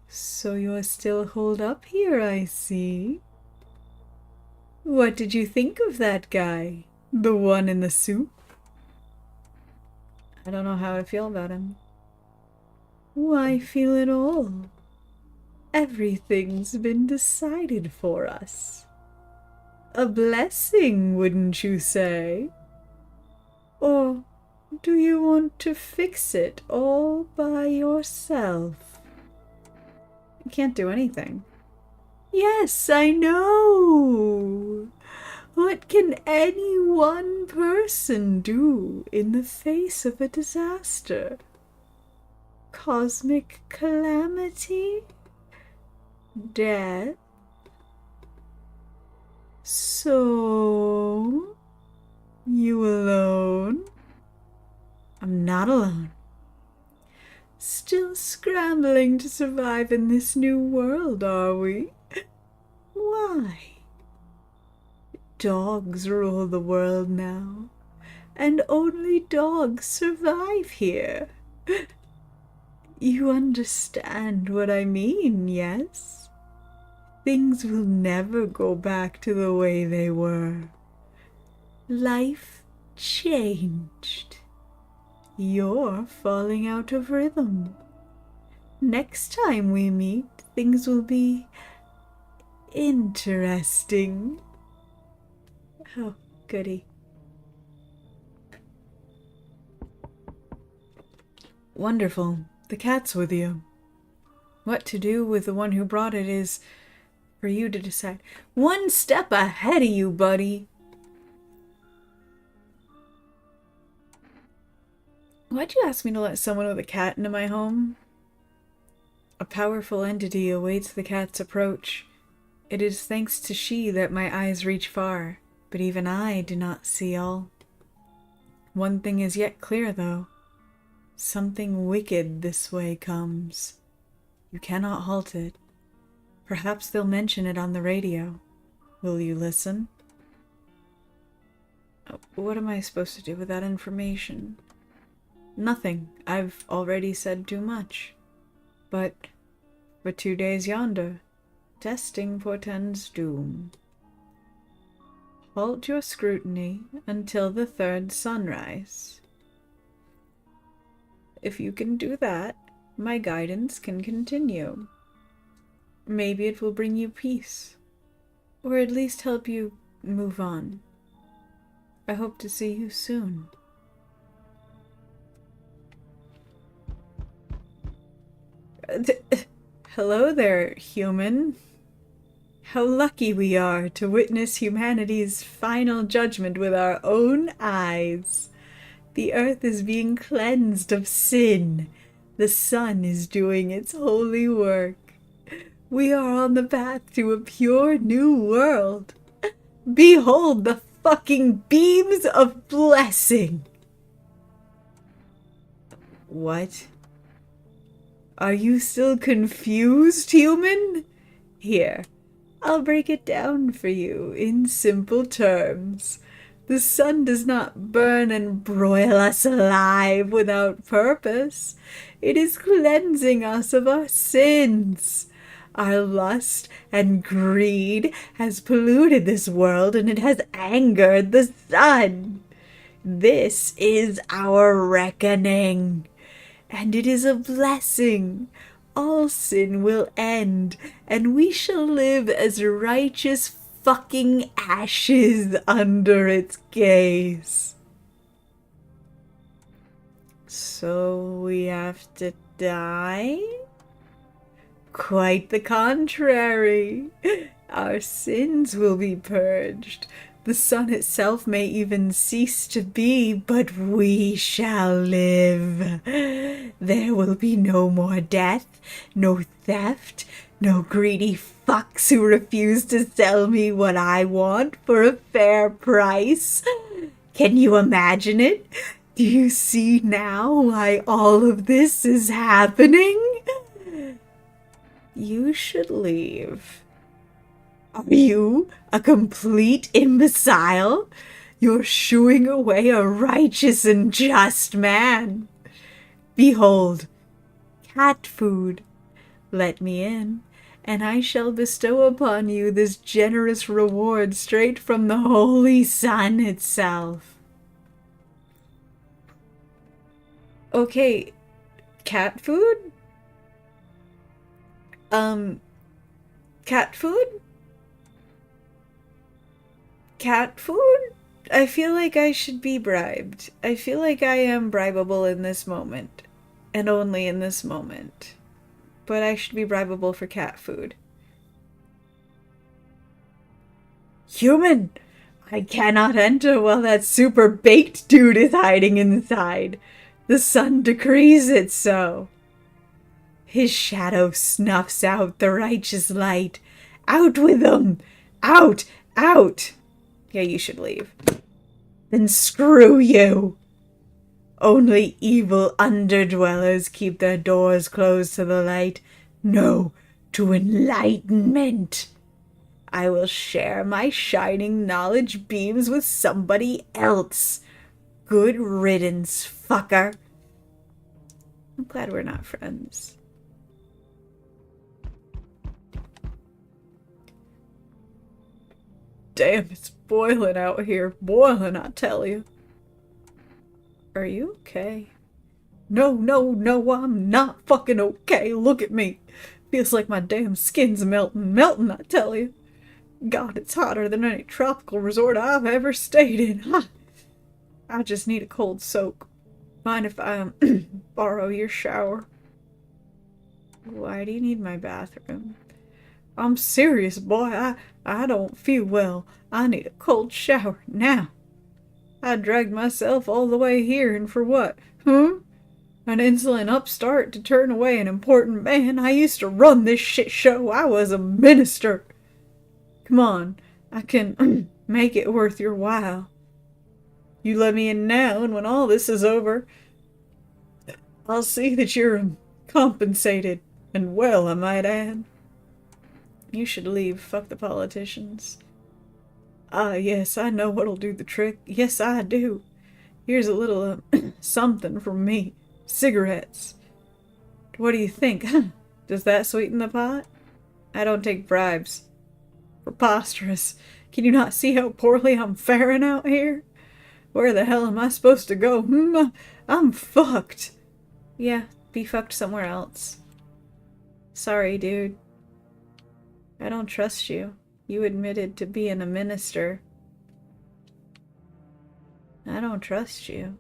So you're still holed up here, I see. What did you think of that guy? The one in the suit? I don't know how I feel about him. Why feel it all? Everything's been decided for us. A blessing, wouldn't you say? Or do you want to fix it all by yourself? You can't do anything. Yes, I know. What can any one person do in the face of a disaster? Cosmic calamity? Death? So, you alone? I'm not alone. Still scrambling to survive in this new world, are we? Why? Dogs rule the world now, and only dogs survive here. You understand what I mean, yes? Things will never go back to the way they were. Life changed. You're falling out of rhythm. Next time we meet, things will be interesting. Oh, goody. Wonderful. The cat's with you. What to do with the one who brought it is for you to decide. One step ahead of you, buddy. Why'd you ask me to let someone with a cat into my home? A powerful entity awaits the cat's approach. It is thanks to she that my eyes reach far, but even I do not see all. One thing is yet clear, though. Something wicked this way comes. You cannot halt it. Perhaps they'll mention it on the radio. Will you listen? What am I supposed to do with that information? Nothing. I've already said too much. But for 2 days yonder, testing portends doom. Halt your scrutiny until the third sunrise. If you can do that, my guidance can continue. Maybe it will bring you peace, or at least help you move on. I hope to see you soon. Hello there, human. How lucky we are to witness humanity's final judgment with our own eyes. The earth is being cleansed of sin. The sun is doing its holy work. We are on the path to a pure new world. Behold the fucking beams of blessing. What? Are you still confused, human? Here, I'll break it down for you in simple terms. The sun does not burn and broil us alive without purpose. It is cleansing us of our sins. Our lust and greed has polluted this world, and it has angered the sun. This is our reckoning, and it is a blessing. All sin will end, and we shall live as righteous fucking ashes under its gaze. So we have to die? Quite the contrary. Our sins will be purged. The sun itself may even cease to be, but we shall live. There will be no more death, no theft, no greedy fucks who refuse to sell me what I want for a fair price. Can you imagine it? Do you see now why all of this is happening? You should leave. Are you a complete imbecile? You're shooing away a righteous and just man. Behold, cat food. Let me in, and I shall bestow upon you this generous reward straight from the holy sun itself. Okay, cat food? Cat food? Cat food? I feel like I should be bribed. I feel like I am bribable in this moment. And only in this moment. But I should be bribable for cat food. Human! I cannot enter while that super baked dude is hiding inside. The sun decrees it so. His shadow snuffs out the righteous light. Out with them! Out! Out! Yeah, you should leave. Then screw you! Only evil underdwellers keep their doors closed to the light. No, to enlightenment. I will share my shining knowledge beams with somebody else. Good riddance, fucker. I'm glad we're not friends. Damn, it's boiling out here. Boiling, I tell you. Are you okay? No, I'm not fucking okay. Look at me. Feels like my damn skin's melting. Melting, I tell you. God, it's hotter than any tropical resort I've ever stayed in. I just need a cold soak. Mind if I borrow your shower? Why do you need my bathroom? I'm serious, boy. I don't feel well. I need a cold shower now. I dragged myself all the way here, and for what? An insolent upstart to turn away an important man. I used to run this shit show. I was a minister. Come on, I can make it worth your while. You let me in now, and when all this is over, I'll see that you're compensated, and well, I might add. You should leave. Fuck the politicians. Ah, yes, I know what'll do the trick. Yes, I do. Here's a little something from me. Cigarettes. What do you think? Does that sweeten the pot? I don't take bribes. Preposterous. Can you not see how poorly I'm faring out here? Where the hell am I supposed to go? I'm fucked. Yeah, be fucked somewhere else. Sorry, dude. I don't trust you. You admitted to being a minister. I don't trust you.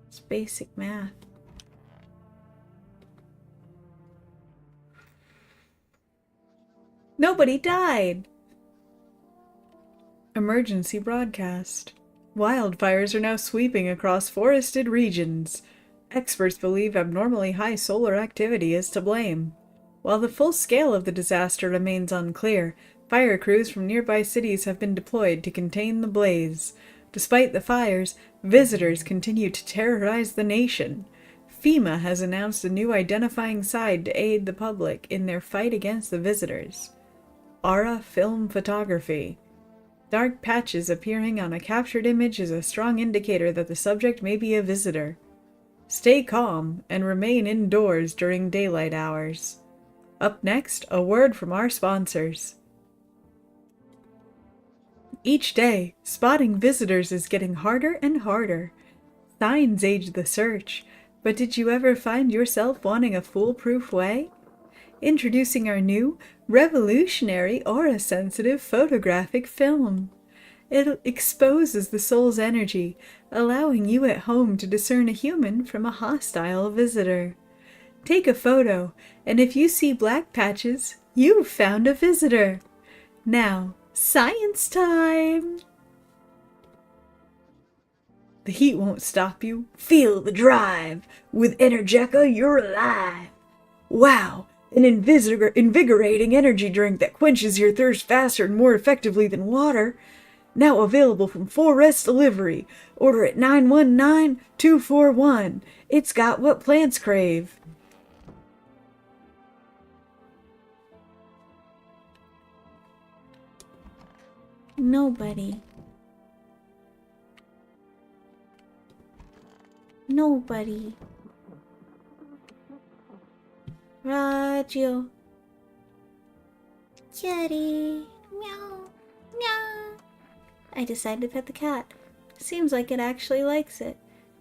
It's basic math. Nobody died! Emergency broadcast. Wildfires are now sweeping across forested regions. Experts believe abnormally high solar activity is to blame. While the full scale of the disaster remains unclear, fire crews from nearby cities have been deployed to contain the blaze. Despite the fires, visitors continue to terrorize the nation. FEMA has announced a new identifying side to aid the public in their fight against the visitors. Aura Film Photography. Dark patches appearing on a captured image is a strong indicator that the subject may be a visitor. Stay calm and remain indoors during daylight hours. Up next, a word from our sponsors. Each day, spotting visitors is getting harder and harder. Signs aid the search, but did you ever find yourself wanting a foolproof way? Introducing our new, revolutionary aura-sensitive photographic film. It exposes the soul's energy, allowing you at home to discern a human from a hostile visitor. Take a photo, and if you see black patches, you've found a visitor. Now, science time! The heat won't stop you. Feel the drive. With Energeca, you're alive. Wow, an invigorating energy drink that quenches your thirst faster and more effectively than water. Now available from Forest Delivery. Order at 919-241. It's got what plants crave. Nobody. Nobody. Radio. Kitty. Meow. Meow. I decided to pet the cat. Seems like it actually likes it.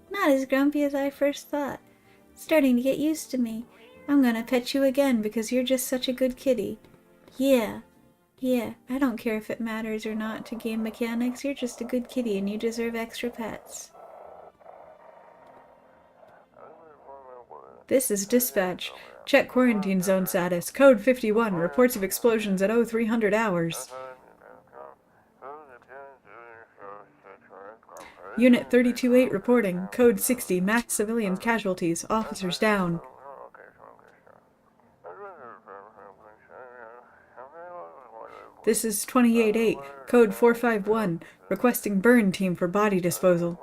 Not as grumpy as I first thought. Starting to get used to me. I'm gonna pet you again because you're just such a good kitty. Yeah. Yeah, I don't care if it matters or not to game mechanics. You're just a good kitty and you deserve extra pets. This is dispatch. Check quarantine zone status. Code 51. Reports of explosions at 0300 hours. Unit 328 reporting. Code 60. Max civilian casualties. Officers down. This is 28-8. Code 451. Requesting burn team for body disposal.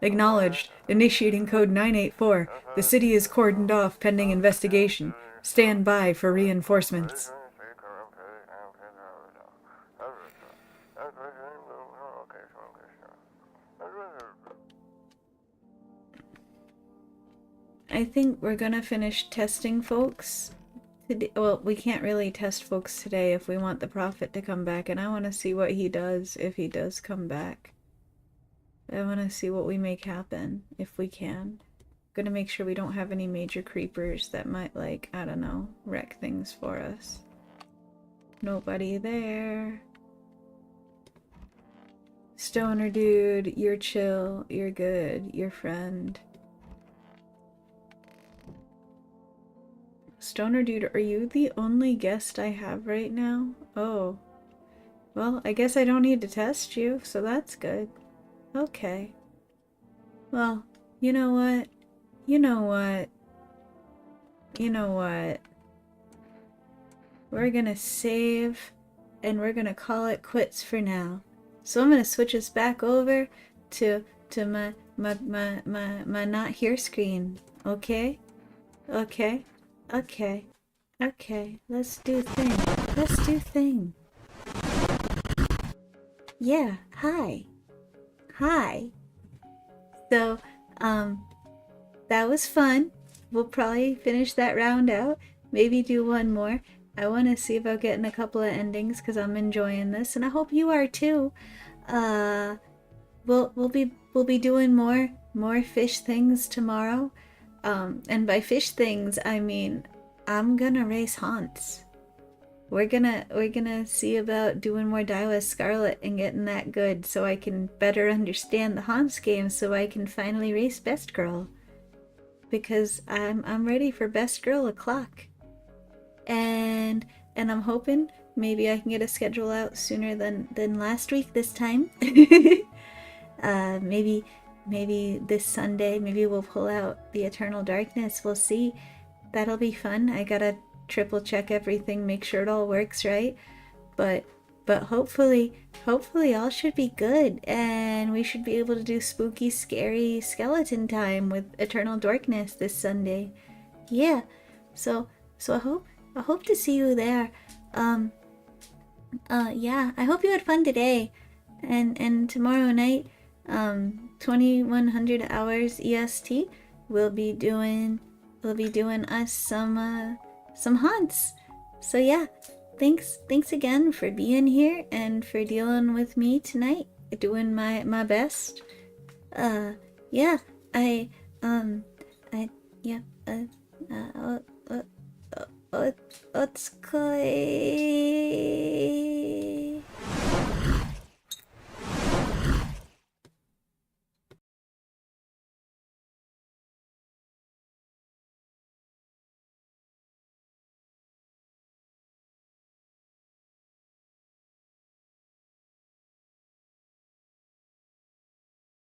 Acknowledged. Initiating code 984. The city is cordoned off pending investigation. Stand by for reinforcements. I think we're gonna finish testing folks today. Well, we can't really test folks today if we want the prophet to come back, and I want to see what he does if he does come back. I want to see what we make happen if we can. Gonna make sure we don't have any major creepers that might, like, I don't know, wreck things for us. Nobody there. Stoner dude, you're chill, you're good, you're friend. Stoner dude, are you the only guest I have right now? Oh. Well, I guess I don't need to test you, so that's good. Okay. Well, you know what? You know what? You know what? We're gonna save, and we're gonna call it quits for now. So I'm gonna switch us back over to my not here screen. Okay? Okay? Okay. Okay, let's do thing. Let's do thing. Yeah, hi. Hi. So, that was fun. We'll probably finish that round out. Maybe do one more. I want to see about getting a couple of endings because I'm enjoying this, and I hope you are too. Uh, we'll be doing more fish things tomorrow. And by fish things, I mean I'm gonna race Haunts. We're gonna see about doing more Daiwa Scarlet and getting that good so I can better understand the Haunts game so I can finally race Best Girl. Because I'm ready for Best Girl o'clock. And I'm hoping maybe I can get a schedule out sooner than last week this time. Maybe this Sunday, maybe we'll pull out the Eternal Darkness. We'll see. That'll be fun. I gotta triple check everything, make sure it all works right. But hopefully all should be good, and we should be able to do spooky, scary skeleton time with Eternal Darkness this Sunday. Yeah. So I hope to see you there. Yeah, I hope you had fun today. And tomorrow night, 2100 hours EST, we'll be doing us some haunts. So yeah, thanks again for being here and for dealing with me tonight, doing my best. Yeah, I yeah, uh, uh, uh, uh, Otskoi.